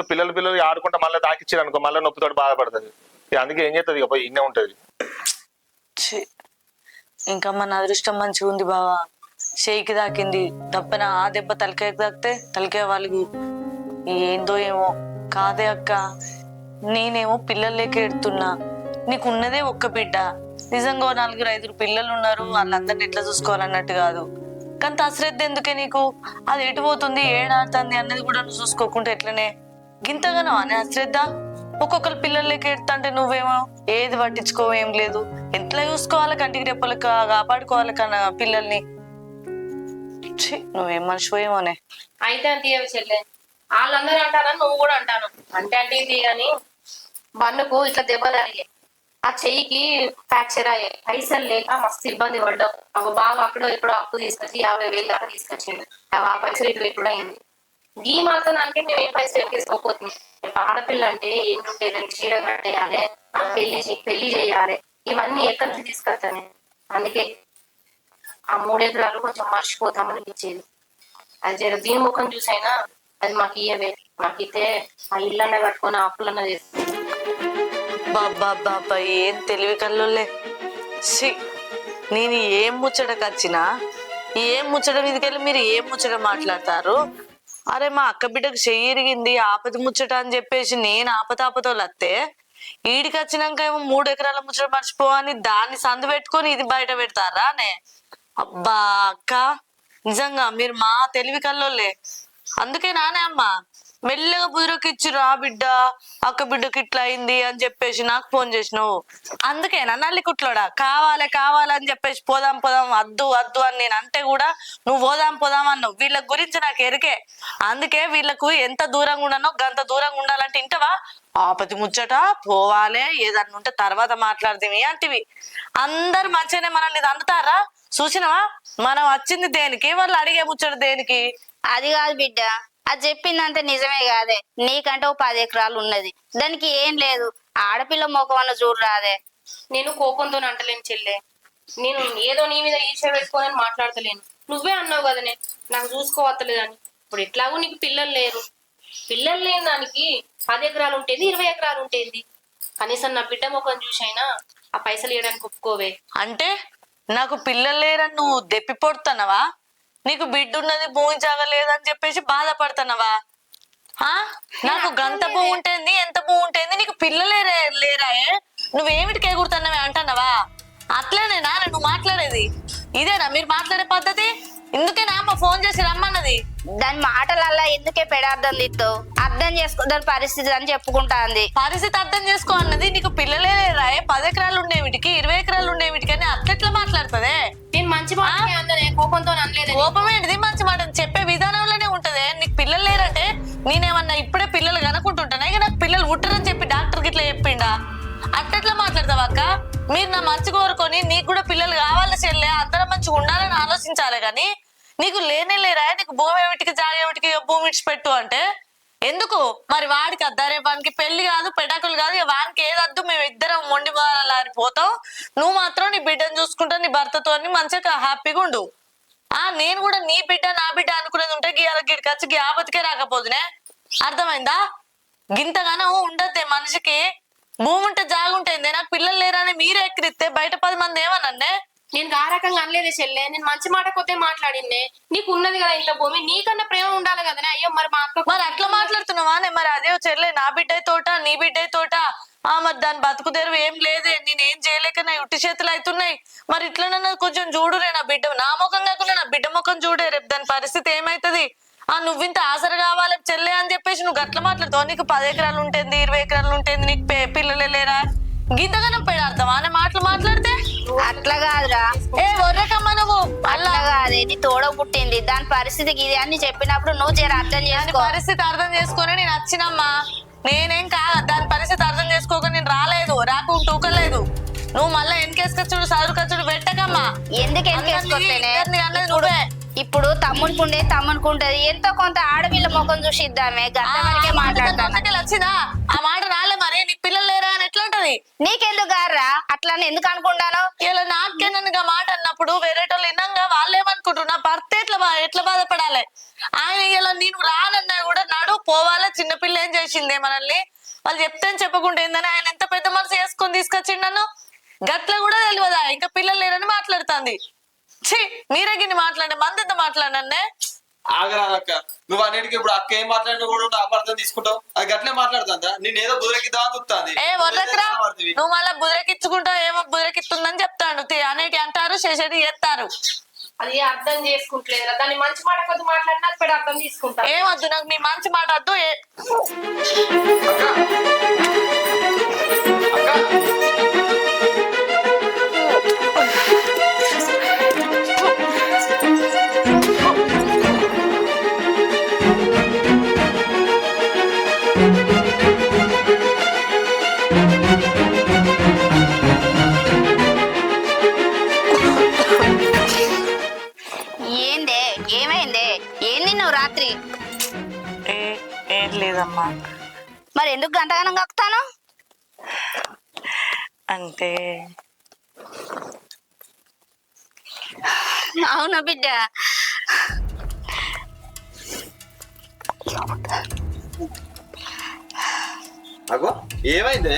పిల్లలు ఆడుకుంటా మళ్ళీ దాకిచ్చారు అనుకో, మళ్ళీ నొప్పితోటి బాధపడుతుంది. అందుకే ఏం చేస్తుంది? ఇక పోయి ఇన్నే ఉంటుంది. ఇంకా మన అదృష్టం మంచిగా ఉంది బావా. చేయికి దాకింది దెబ్బన, ఆ దెబ్బ తలకాయకి తాకితే తలకాయ వాళ్ళకి ఏందో ఏమో. కాదే అక్క, నేనేమో పిల్లలు లేక ఎడుతున్నా. నీకున్నదే ఒక్క బిడ్డ, నిజంగా ఓ 4-5 పిల్లలు ఉన్నారు, వాళ్ళందరిని ఎట్లా చూసుకోవాలన్నట్టు కాదు. కానీ అశ్రద్ధ ఎందుకే నీకు? అది ఎటు పోతుంది, ఏడాడుతుంది అన్నది కూడా నువ్వు చూసుకోకుంటే ఎట్లనే? గింతగానో అనే అశ్రద్ధ. ఒక్కొక్కరు పిల్లలు లెక్క ఎడుతుంటే నువ్వేమో ఏది పట్టించుకోవు, ఏం లేదు. ఎట్లా చూసుకోవాలి, కంటికి రెప్పలు కాపాడుకోవాలి కన్నా పిల్లల్ని. ఛీ, నువ్వేం మర్చిపోయేమోనే. అయితే అంటే చెల్లె వాళ్ళందరూ అంటారని నువ్వు కూడా అంటాను. అంటే ఇది కానీ బండుకు ఇట్లా దెబ్బ తగిలే, ఆ చెయ్యికి ఫ్రాక్చర్ అయ్యాయి, పైసలు లేక మస్తు ఇబ్బంది పడ్డావు. ఒక బాగా అప్పుడు ఎప్పుడో అప్పు తీసుకొచ్చి 50,000 దాకా తీసుకొచ్చిండు. ఆ పైసలు ఇటు ఎప్పుడు అయింది. గీ మాత్రం అంటే మేము ఏ పైసలు తీసుకోపోతుంది. ఆడపిల్ల అంటే ఏంటంటే దానికి చీర కట్టేయాలి, పెళ్లి చేయాలి, ఇవన్నీ ఎక్కడి నుంచి తీసుకొస్తాను. అందుకే ఆ 3 ఎకరాలు కొంచెం మర్చిపోతామని ఇచ్చేది. అది జర దీని ముఖం చూసైనా అది మాకు ఇయ్యవే, మాకితే ఆ ఇల్లన్న కట్టుకొని అప్పులన్న చేస్తుంది. బాబా ఏం తెలివి కల్లోలే. నేను ఏం ముచ్చటకు వచ్చినా, ఏం ముచ్చట మీదకెళ్ళి మీరు ఏం ముచ్చట మాట్లాడతారు? అరే మా అక్క బిడ్డకు చెయ్యి ఇరిగింది, ఆపతి ముచ్చట అని చెప్పేసి నేను ఆపతాపతోళ్ళు వస్తే, ఈడికి వచ్చినాక ఏమో 3 ఎకరాల ముచ్చట మర్చిపోవని దాన్ని సందు పెట్టుకొని ఇది బయట పెడతారా అనే? అబ్బా అక్క, నిజంగా మీరు మా తెలివి కల్లోలే. అందుకే నానే అమ్మ మెల్లగా బుర్రకి ఇచ్చిరా బిడ్డ, అక్క బిడ్డకి ఇట్లా అయింది అని చెప్పేసి నాకు ఫోన్ చేసినావు. అందుకేనా నల్లి కుట్లోడా కావాలని చెప్పేసి పోదాం వద్దు అని నేను అంటే కూడా నువ్వు పోదాం అన్నావు. వీళ్ళ గురించి నాకు ఎరికే. అందుకే వీళ్ళకు ఎంత దూరంగా ఉన్నానో గంత దూరంగా ఉండాలంటే ఇంటవా? ఆపతి ముచ్చట పోవాలే, ఏదన్నా ఉంటే తర్వాత మాట్లాడదేమి అంటివి. అందరు మంచిగానే మనల్ని అందుతారా? చూసినవా మనం వచ్చింది దేనికి, వాళ్ళు అడిగే ముచ్చట దేనికి? అది కాదు బిడ్డ, అది చెప్పిందంటే నిజమే కాదే. నీకంటే ఓ 10 ఎకరాలు ఉన్నది, దానికి ఏం లేదు. ఆడపిల్ల మొఖం అన్న చూడు రాదే. నేను కోపంతో అంటలేను చెల్లె, నేను ఏదో నీ మీద ఈర్ష్య పెట్టుకోనని మాట్లాడతలేను. నువ్వే అన్నావు కదనే నాకు చూసుకోవట్లేదని. ఇప్పుడు ఎట్లాగో నీకు పిల్లలు లేరు, పిల్లలు లేని దానికి 10 ఎకరాలు ఉంటుంది, 20 ఎకరాలు ఉంటుంది. కనీసం నా బిడ్డ ముఖం చూసైనా ఆ పైసలు ఇవ్వడానికి ఒప్పుకోవే. అంటే నాకు పిల్లలు లేరని నువ్వు దెప్పి పొడుతున్నావా? నీకు బిడ్డ ఉన్నది, భూమి జాగలేదని చెప్పేసి బాధపడుతున్నావా? నాకు గంత భూమి ఉంటుంది, ఎంత భూమి ఉంటుంది, నీకు పిల్లలే లేరాయే, నువ్వేమిటికి ఎగురుతున్నావే అంటున్నావా? అట్లనేనా నువ్వు మాట్లాడేది? ఇదేనా మీరు మాట్లాడే పద్ధతి? ఇందుకేనా అమ్మ ఫోన్ చేసి రమ్మన్నది? దాని మాటలల్లా ఎందుకే పెడార్థం తిత్తావు? అర్థం చేసుకో దాని పరిస్థితి అని చెప్పుకుంటాంది. పరిస్థితి అర్థం చేసుకో అన్నది. నీకు పిల్లలే లేరాయే, 10 ఎకరాలు ఉండేవిటికి 20 ఎకరాలు ఉండేవిటికి అని అట్లెట్లా మాట్లాడుతుంది? నేను మంచి మాట అన్ననే, కోపంతో అనలేదు. కోపం ఏంటిది? మంచి మాట చెప్పే విధానంలోనే ఉంటది. నీకు పిల్లలు లేరంటే నేనేమన్నా ఇప్పుడే పిల్లలు కనుక్కుంటుంటానా? ఇక నాకు పిల్లలు పుట్టరని చెప్పి డాక్టర్ గిట్లా చెప్పిండా? అట్లెట్లా మాట్లాడతావు అక్క? మీరు నా మంచి కోరుకొని నీకు కూడా పిల్లలు కావాలి చెల్లె, అందరం మంచిగా ఉండాలని ఆలోచించాలి. కానీ నీకు లేరా? నీకు భూమి ఏమిటికి జాగేమిటికి భూమి ఇడిచిపెట్టు అంటే ఎందుకు? మరి వాడికి అద్దారే, వానికి పెళ్లి కాదు పెడాకులు కాదు, వానికి ఏదద్దు, మేము ఇద్దరం మొండి మారిపోతాం. నువ్వు మాత్రం నీ బిడ్డను చూసుకుంటా, నీ భర్తతో మంచిగా హ్యాపీగా ఉండు. నేను కూడా నీ బిడ్డ నా బిడ్డ అనుకునేది ఉంటే గిడికి వచ్చి ఆపతికే రాకపోదునే. అర్థమైందా? గింతగానో ఉండద్దే మనిషికి. భూమి ఉంటే జాగుంటుంది. నాకు పిల్లలు లేరని మీరే ఎక్కిరిస్తే బయట 10 మంది ఏమనండి? నేను ఆ రకంగా అనలేదే చెల్లె, నేను మంచి మాట కొద్దే మాట్లాడిందే. నీకు ఉన్నది కదా ఇంత భూమి, నీకన్నా ప్రేమ ఉండాలి కదనే. అయ్యో మరి మా అక్క మరి అట్లా మాట్లాడుతున్నావా? మరి అదే చెల్లె నా బిడ్డ తోట నీ బిడ్డ తోట, మరి దాని బతుకు తెరువు ఏం లేదే, నేనేం చేయలేక నా ఉట్టి చేతులు అవుతున్నాయి. మరి ఇట్లనన్నా కొంచెం చూడురే, నా బిడ్డ నా ముఖం కాకుండా నా బిడ్డ ముఖం చూడే, రేపు దాని పరిస్థితి ఏమైతుంది? నువ్వింత ఆసర కావాలి చెల్లె అని చెప్పేసి నువ్వు గట్ల మాట్లాడుతావు. నీకు 10 ఎకరాలు ఉంటుంది, 20 ఎకరాలు ఉంటుంది, నీకు పిల్లలే లేరా? గీతగానం పెడాడతావా అనే మాటలు మాట్లాడితే? అట్లా కాదురా, ఒర్రకమ్మా నువ్వు. అట్లా కాదే, నీ తోడ పుట్టింది, దాని పరిస్థితికి ఇది అని చెప్పినప్పుడు నువ్వు జర అర్థం చేసుకో. పరిస్థితి అర్థం చేసుకుని నేను వచ్చినమ్మా. నేనేం కాదు, దాని పరిస్థితి అర్థం చేసుకోక నేను రాలేదు, రాకుంటూకలేదు. నువ్వు మళ్ళా ఎన్కేసుకొచ్చుడు చదువుకొచ్చుడు పెట్టకమ్మా. ఎందుకు ఎన్కేసుకొస్తేనే? నువ్వే ఇప్పుడు తమ్మునికి ఉంటది, ఎంతో కొంత ఆడపిల్ల ముఖం చూసి ఇద్దామే, గంట వరకే మాట్లాడతాను. వచ్చిందా ఆ మాట? రాలే మరి. నీకు పిల్లలు లేరా అని ఎట్లా ఉంటది? నీకెందుకు గారా అట్లా ఎందుకు అనుకుంటాను? ఇలా నాకేనగా మాట అన్నప్పుడు వేరేటోళ్ళు విన్నాగా వాళ్ళు ఏమనుకుంటున్నా? భర్త ఎట్లా బాధపడాలి? ఆయన ఇలా నేను రానన్నా కూడా నడు పోవాలా, చిన్నపిల్ల ఏం చేసిందే మనల్ని, వాళ్ళు చెప్తే చెప్పకుండా ఏందని ఆయన ఎంత పెద్ద మనసు వేసుకొని తీసుకొచ్చిండు నన్ను. గట్ల కూడా తెలియదా ఇంకా పిల్లలు లేరని మాట్లాడుతుంది. ఛీ, మీరే గిన్ని మాట్లాడే మంది ఎంత మాట్లాడన్నే? ఆగరాదక్క నువ్వు అన్నిటికీ ఇప్పుడు అక్క ఏం మాట్లాడినా కూడా నువ్వు అపార్థం తీసుకుంటావు. అది గట్లే మాట్లాడుతుందా? నేనేదో బుదరకిద్దాం అని చూస్తాంది. ఏ వదలకురా, నువ్వు మళ్ళీ బుదరకిచ్చుకుంటావు. ఏమో బుదరకిస్తుందని చెప్తాడు. అనేటి అంటారు, చేసేది చేస్తారు. అది అర్థం చేసుకుంటలేదురా. దాన్ని మంచి మాట కొద్ది మాట్లాడినా ఇప్పుడు అర్థం తీసుకుంటా. ఏమొద్దు నాకు నీ మంచి మాట వద్దు. ఏందే ఏమైందే? ఏం తిన్నావు రాత్రి? ఏం లేదమ్మా. మరి ఎందుకు గంటగానం కక్కుతాను? అంటే అవునా బిడ్డ? అగో ఏమైంది?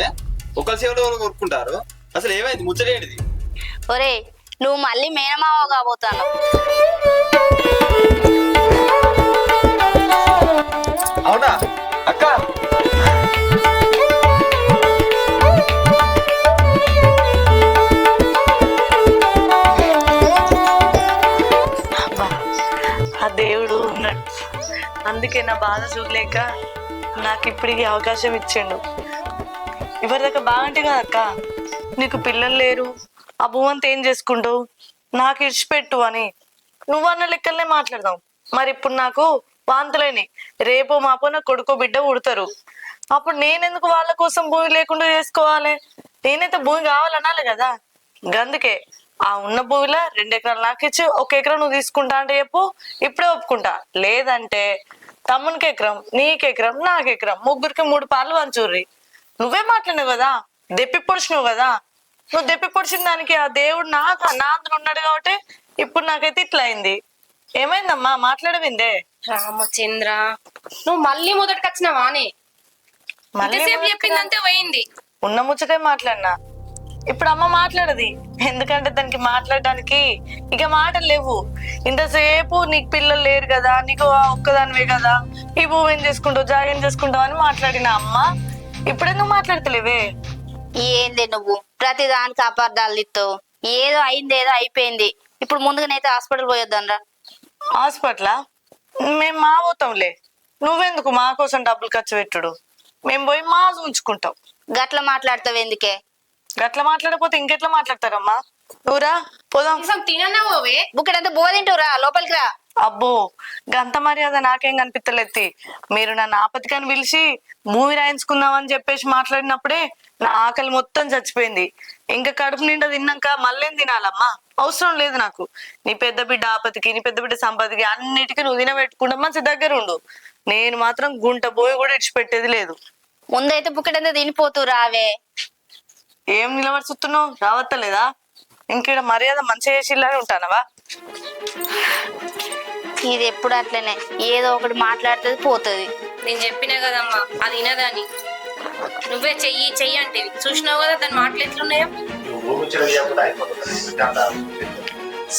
ఒకరి సేవలో కొనుక్కుంటారు. అసలు ఏమైంది? ముచ్చటేంటిది? ఒరే నువ్వు మళ్ళీ మేనమావ కాబోతాను. అవునా అక్క? ఆ దేవుడు ఉన్నాడు, అందుకే నా బాధ చూడలేక నాకు ఇప్పుడు ఈ అవకాశం ఇచ్చిండు. ఇవరిదాకా బాగుంటే కదా అక్క, నీకు పిల్లలు లేరు, ఆ భూమంతా ఏం చేసుకుంటావు, నాకు ఇడిచిపెట్టు అని నువ్వన్న లెక్కలనే మాట్లాడదాం. మరి ఇప్పుడు నాకు వాంతులేని, రేపో మాపో నా కొడుకో బిడ్డ పుడతారు. అప్పుడు నేనెందుకు వాళ్ళ కోసం భూమి లేకుండా చేసుకోవాలి? నేనైతే భూమి కావాలనాలి కదా. అందుకే ఆ ఉన్న భూమిలో 2 ఎకరాలు నాకు ఇచ్చి 1 ఎకరం నువ్వు తీసుకుంటా అంటే చెప్పు, ఇప్పుడే ఒప్పుకుంటా. లేదంటే తమ్మునికి ఎకరం, నీకు ఎకరం, నాకు ఎకరం, ముగ్గురికి 3 పాలు పంచుర్రి. నువ్వే మాట్లాడినావు కదా, దెప్పి పొడిచినావు కదా. నువ్వు దెప్పి పొడిచిన దానికి ఆ దేవుడు నా అందులో ఉన్నాడు కాబట్టి ఇప్పుడు నాకైతే ఇట్లా అయింది. ఏమైందమ్మా? మాట్లాడవిందే? రామచంద్ర, నువ్వు మళ్ళీ మొదటికి వచ్చినావా అని ఎంతసేపు చెప్పిందంతే పోయింది. ఉన్న ముచ్చటే మాట్లాడినా. ఇప్పుడు అమ్మ మాట్లాడది, ఎందుకంటే దానికి మాట్లాడడానికి ఇక మాటలు లేవు. ఇంతసేపు నీకు పిల్లలు లేరు కదా, నీకు ఒక్కదానివే కదా, ఈ భూమి ఏం చేసుకుంటావు, జాగం చేసుకుంటావు అని మాట్లాడిన అమ్మ ఇప్పుడెందుకు మాట్లాడతలేవే? ఏంది నువ్వు ప్రతి దానికి అపార్థాలు తిత్తావు? ఏదో అయింది, ఏదో అయిపోయింది. ఇప్పుడు ముందుగానైతే హాస్పిటల్ పోయొద్దానరా. హాస్పిటలా? మేము మా పోతాంలే, నువ్వెందుకు మా కోసం డబ్బులు ఖర్చు పెట్టుడు? మేము పోయి మా ఉంచుకుంటాం. గట్ల మాట్లాడతావు ఎందుకే? గట్ల మాట్లాడకపోతే ఇంకెట్లా మాట్లాడతారమ్మా? నువ్వురా పోదాం. తినన్నా పోవే. బుక్కడంతా బోధింటురా, లోపలికి రా. అబ్బో గంత మర్యాద నాకేం కనిపించలేదు. మీరు నన్ను ఆపతికని పిలిచి భూమి రాయించుకుందామని చెప్పేసి మాట్లాడినప్పుడే నా ఆకలి మొత్తం చచ్చిపోయింది. ఇంకా కడుపు నిండా తిన్నాక మళ్ళేం తినాలమ్మా? అవసరం లేదు నాకు. నీ పెద్ద బిడ్డ ఆపతికి, నీ పెద్ద బిడ్డ సంపదకి అన్నిటికీ నువ్వు తినబెట్టుకుంటా మంచి దగ్గర ఉండు. నేను మాత్రం గుంట పోయి కూడా ఇడిచిపెట్టేది లేదు. ముందైతే బుక్కడంతా తినిపోతూ రావే. ఏం నిలబడి చూస్తున్నావు? రావత్తలేదా? ఇంకేడ మర్యాద మంచిగా చేసిల్లానే ఉంటానవా? ఇది ఎప్పుడు అట్లనే ఏదో ఒకటి మాట్లాడుతుంది పోతుంది. నేను చెప్పినా కదమ్మా అది వినదని. నువ్వే చెయ్యి చెయ్యి అంటే చూసినావు కదా దాని మాటలు ఎట్లున్నాయో.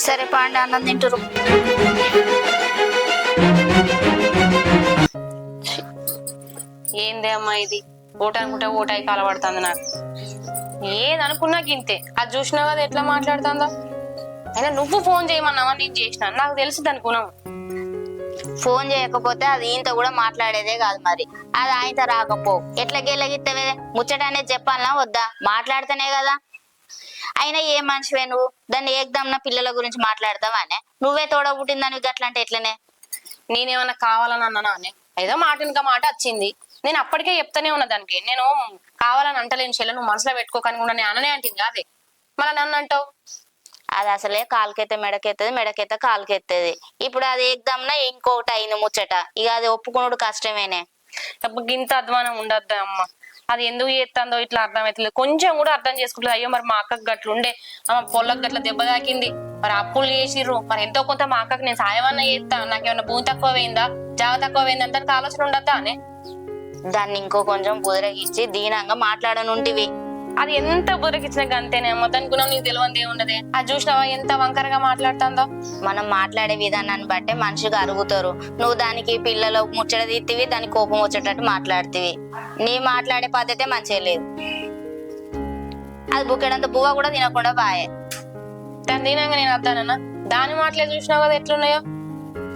సరే పాండి, అన్నం తింటురు. ఏందే అమ్మా ఇది? ఓట అనుకుంటే ఓటాయి కాలబడుతుంది నాకు. ఏదనుకున్నా గింతే. అది చూసినావు కదా ఎట్లా మాట్లాడుతుందో. అయినా నువ్వు ఫోన్ చేయమన్నావా, నేను చేసిన, నాకు తెలుసు అనుకున్నావు. ఫోన్ చేయకపోతే అది ఈయంత కూడా మాట్లాడేదే కాదు. మరి అది ఆయనతో రాకపో ఎట్లా గెలగిత్తవే? ముచ్చట అనేది చెప్పాలనా వద్దా? మాట్లాడితేనే కదా. అయినా ఏ మనిషివే నువ్వు? దాన్ని ఏకదమ్న పిల్లల గురించి మాట్లాడతావానే? నువ్వే తోడ పుట్టిందని గట్లా అంటే ఎట్లనే? నేనేమన్నా కావాలని అన్నానా అని? ఏదో మాట ఇంకా మాట వచ్చింది. నేను అప్పటికే చెప్తానే ఉన్నా దానికి. నేను కావాలని అంటలేని చెల్లె, నువ్వు మనసులో పెట్టుకోకని కూడా నేను అననే అంటుంది కాదే. మళ్ళీ నన్ను అంటావు. అది అసలే కాలుకెత్తే మెడకెత్తది, మెడకెత్తే కాలుకెత్తది. ఇప్పుడు అది ఏకదమ్న ఇంకొకటి అయింది ముచ్చట. ఇక అది ఒప్పుకున్నాడు కష్టమేనే. ఇంత అధ్వానం ఉండద్దా అమ్మ? అది ఎందుకు చేస్తుందో ఇట్లా అర్థమవుతుంది. కొంచెం కూడా అర్థం చేసుకుంటుంది. అయ్యో మరి మా అక్కకు గట్లుండే, పొలకు గట్ల దెబ్బ తాకింది, మరి అప్పులు చేసిర్రు, మరి ఎంతో కొంత మా అక్కకి నేను సాయమన్నా చేస్తా, నాకేమన్నా భూమి తక్కువ పోయిందా, జాగ తక్కువ పోయిందా అని ఆలోచన ఉండద్దా అనే? దాన్ని ఇంకో కొంచెం బుదరగిచ్చి దీనంగా మాట్లాడనుంటివి. అది ఎంత బుర్రకిచ్చిన గంతేనే అమ్మ, దాని గుణం నీకు తెలియంది ఏమున్నదే. అది చూసినావా ఎంత వంకరగా మాట్లాడుతుందో. మనం మాట్లాడే విధానాన్ని బట్టే మనిషిగా అరుగుతారు. నువ్వు దానికి పిల్లలు ముచ్చట తీతివి, దానికి కోపం వచ్చేటట్టు మాట్లాడుతీవి. నీ మాట్లాడే పద్ధతే మంచిగా లేదు. అది బుక్కెడంత బువ్వ కూడా తినకుండా బాయే. దాని తినంగా నేను వద్దానన్నా. దాని మాటలే చూసినావు కదా ఎట్లున్నాయో.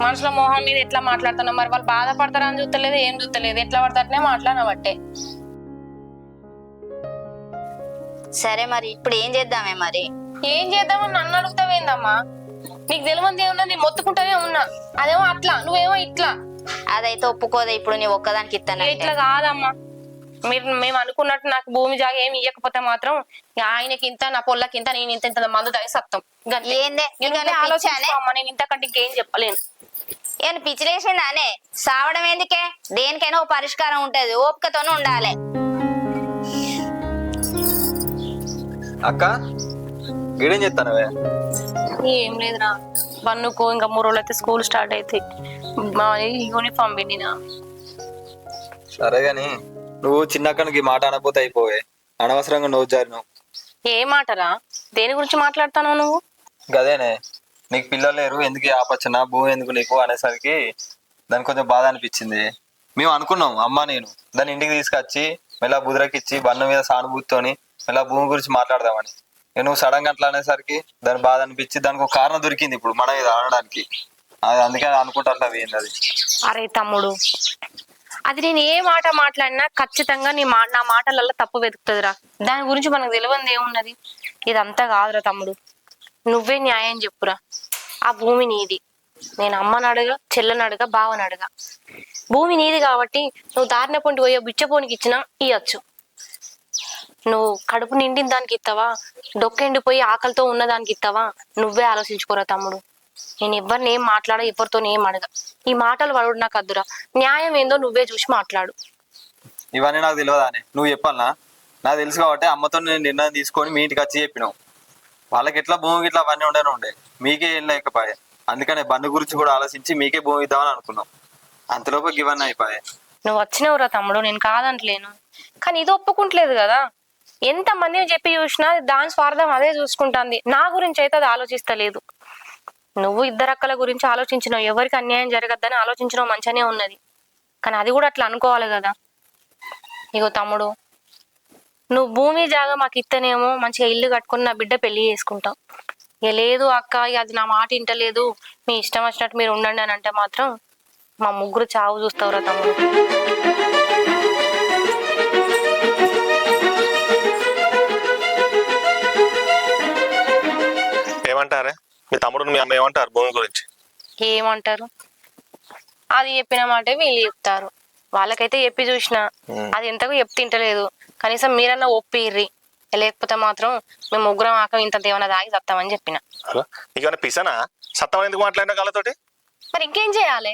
మనుషుల మొహం మీద ఎట్లా మాట్లాడుతున్నావు, మరి వాళ్ళు బాధపడతారని చూస్తలేదు, ఏం చూస్తలేదు, ఎట్లా పడతారనే మాట్లాడబట్టే. సరే మరి ఇప్పుడు ఏం చేద్దామే మరి? ఏం చేద్దామని నన్ను అడుగుతావేందమ్మా? నీకు తెలియంది ఏమున్నా, నేను మొత్తుకుంటానే ఉన్నా. అదేమో అట్లా, నువ్వేమో ఇట్లా. అదైతే ఒప్పుకోదే. ఇప్పుడు నీ ఒక్కదానికి ఇస్తాను. ఇట్లా కాదమ్మా. మేము అనుకున్నట్టు నాకు భూమి జాగ ఏమి ఇవ్వకపోతే మాత్రం ఆయనకి ఇంత, నా పొల్లకి ఇంత, నేను ఇంత ఇంత మందు తాగి సత్తం. ఏందే ఆలోచించానే, నేను ఇంతకంటే ఇంకేం చెప్పలేను. ఏం పిచ్చిలేసిందానే? సావడం ఎందుకే? దేనికైనా ఓ పరిష్కారం ఉంటది, ఓపికతోనే ఉండాలి. అక్క గిడేం చెప్తానవే? ఏం లేదురా, బన్నుకో ఇంకా 3 రోజులు అయితే స్కూల్ స్టార్ట్ అవుతాయి. యూనిఫామ్ పిండినా. సరే గాని నువ్వు చిన్నక్కనికి మాట అనపోతే అయిపోవే, అనవసరంగా నువ్వు జారినావు. ఏ మాటరా? దేని గురించి మాట్లాడతాను నువ్వు? గదేనే, నీకు పిల్లలు లేరు, ఎందుకు ఆపచ్చన, భూమి ఎందుకు నీకు అనేసరికి దానికి కొంచెం బాధ అనిపించింది. మేము అనుకున్నాం అమ్మ నేను దాన్ని ఇంటికి తీసుకొచ్చి మెల్ల బుదిరకిచ్చి బండ్ల మీద సానుభూతితోని మెల్ల భూమి గురించి మాట్లాడదామని. నువ్వు సడన్ గా అట్లా అనేసరికి దాని బాధ అనిపించి దానికి ఒక కారణం దొరికింది ఇప్పుడు మన ఇది ఆడడానికి. అది అందుకే అనుకుంటా అట్లా పోయింది అది. అరే తమ్ముడు, అది నేను ఏ మాట మాట్లాడినా ఖచ్చితంగా నా మాటలలో తప్పు వెతుకుతుందిరా. దాని గురించి మనకు తెలియంది ఏమున్నది. ఇదంతా కాదురా తమ్ముడు, నువ్వే న్యాయం చెప్పురా. ఆ భూమి నీది, నేను అమ్మని అడగా, చెల్లెని అడగా, బావని అడగా. భూమి నీది కాబట్టి నువ్వు దారిన పొంటి పోయే బిచ్చపోనికి ఇచ్చినా ఇయ్యచ్చు. నువ్వు కడుపు నిండిన దానికి ఇస్తావా, డొక్కెండిపోయి ఆకలితో ఉన్న దానికి ఇస్తావా? నువ్వే ఆలోచించుకోరా తమ్ముడు. నేను ఎవరిని ఏం మాట్లాడా, ఎవరితో ఏం అడగా. ఈ మాటలు పడుడు నాకు అద్దురా. న్యాయం ఏందో నువ్వే చూసి మాట్లాడు. ఇవన్నీ నాకు తెలియదానే, నువ్వు చెప్పాలనా? నాకు తెలుసు కాబట్టి అమ్మతో నేను నిర్ణయం తీసుకొని మీ ఇంటికి వచ్చి చెప్పినావు. వాళ్ళకి ఎట్లా భూమి ఇట్లా అవన్నీ ఉండే మీకే ఏం లేకపోయా. అందుకనే బండి గురించి కూడా ఆలోచించి మీకే భూమి ఇద్దామని అనుకున్నాం. అంతలోపు ఇవన్నీ అయిపోయాయి. నువ్వు వచ్చినవురా తమ్ముడు, నేను కాదంటలేను. కానీ ఇది ఒప్పుకుంటలేదు కదా. ఎంత మందిని చెప్పి చూసినా దాని స్వార్థం అదే చూసుకుంటుంది. నా గురించి అయితే అది ఆలోచిస్తలేదు. నువ్వు ఇద్దరక్కల గురించి ఆలోచించినావు, ఎవరికి అన్యాయం జరగద్దని ఆలోచించినావు, మంచిగానే ఉన్నది. కానీ అది కూడా అట్లా అనుకోవాలి కదా. ఇగో తమ్ముడు, నువ్వు భూమి జాగా మాకు ఇస్తేనేమో మంచిగా ఇల్లు కట్టుకుని నా బిడ్డ పెళ్లి చేసుకుంటావు. ఇక లేదు అక్క, అది నా మాట ఇంటలేదు, మీ ఇష్టం వచ్చినట్టు మీరు ఉండండి అని అంటే మాత్రం మా ముగ్గురు చావు చూస్తావురా తమ్ముడు. ఏమంటారే మీ తమ్ముడు మీ అమ్మ ఏమంటారు భూమి గురించి? ఏమంటారు? అది చెప్పిన మాటే వీళ్ళు చెప్తారు. వాళ్ళకైతే చెప్పి చూసినా అది ఎంతకు చెప్తింటలేదు. కనీసం మీరన్నా ఒప్పిర్రి, లేకపోతే మాత్రం మేము ముగ్గురం ఆక ఇంత దేవన దాగి సత్తామని చెప్పిన. ఇక పిసనా సత్తం ఎందుకు మాట్లాడినా వాళ్ళతోటి? మరి ఇంకేం చేయాలి?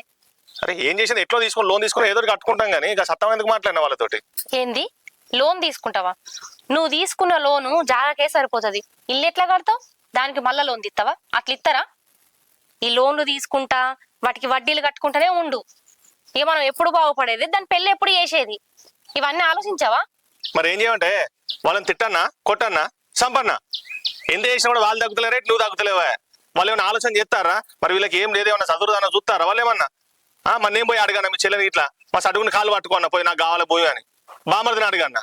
అరే ఏం చేసింది, ఎట్లో తీసుకొని లోన్ తీసుకొని ఏదో కట్టుకుంటాం కానీ ఇక సత్తం ఎందుకు మాట్లాడినా వాళ్ళతోటి? ఏంది లోన్ తీసుకుంటావా? నువ్వు తీసుకున్న లోను జాగాకే సరిపోతుంది. ఇల్లు ఎట్లా కడతావు? దానికి మళ్ళా లోన్ తీస్తావా? అట్లా ఇస్తారా? ఈ లోన్లు తీసుకుంటా వాటికి వడ్డీలు కట్టుకుంటానే ఉండు. ఇక మనం ఎప్పుడు బాగుపడేది, దాని పెళ్లి ఎప్పుడు చేసేది, ఇవన్నీ ఆలోచించావా? మరి ఏం చేయమంటే వాళ్ళని తిట్టన్నా, కొట్టన్నా, సంపన్నా ఎంత చేసినా కూడా వాళ్ళు తగ్గుతలేరే, నువ్వు తగ్గుతలేవా? వాళ్ళు ఏమైనా ఆలోచన చేస్తారా? మరి వీళ్ళకి ఏం లేదు, ఏమన్నా చదువుదానా చూస్తారా వాళ్ళు ఏమన్నా? మరి నేను పోయి అడగాను మీ చెల్లెని ఇట్లా మా సడుగుని కాలు పట్టుకున్నా పోయి నాకు కావాలి పోయి అని బామర్దిని అడిగన్నా.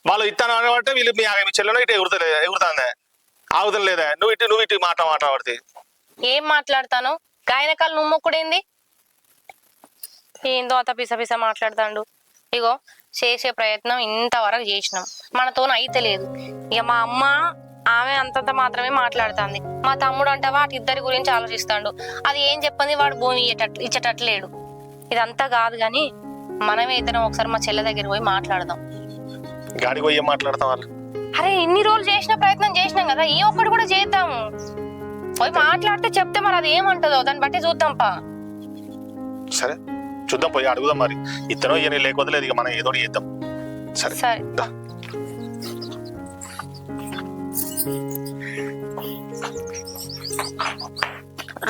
వాళ్ళు ఇస్తాను అనబట్టే వీళ్ళు మీ చెల్లెను ఇటు ఎగురుతాందే, ఆగుతం లేదా? నువ్వు ఇటు మాట్లాడితే ఏం మాట్లాడతాను? గాయనకాలు నువ్వు మొక్కుడేంది? ఏందో అత పిస పిస మాట్లాడతాడు. ఇగో చేసే ప్రయత్నం ఇంతవరకు చేసినాం, మనతోన అయితే లేదు. ఇక మా అమ్మ ఆమె అంతంత మాత్రమే మాట్లాడుతుంది. మా తమ్ముడు అంటావా అటు ఇద్దరి గురించి ఆలోచిస్తాడు. అది ఏం చెప్పంది, వాడు భూమి ఇచ్చేటట్లేడు. ఇదంతా కాదు గాని మనమే ఇద్దరం ఒకసారి మా చెల్లె దగ్గర పోయి మాట్లాడదాం. గాడికి పోయి ఏం మాట్లాడతాం వాళ్ళు? అరే ఇన్ని రోజులు చేసిన ప్రయత్నం చేసినాం కదా, ఈ ఒక్కటి కూడా చేద్దాము. పోయి మాట్లాడితే చెప్తే మరి అది ఏమంటుందో దాన్ని బట్టి చూద్దాంపా. సరే చూద్దాం, పోయి అడుగుదాం. మరి ఇతను ఇవన్నీ లేకపోతే ఇక మనం ఏదో చేద్దాం. సరే సరే. దా.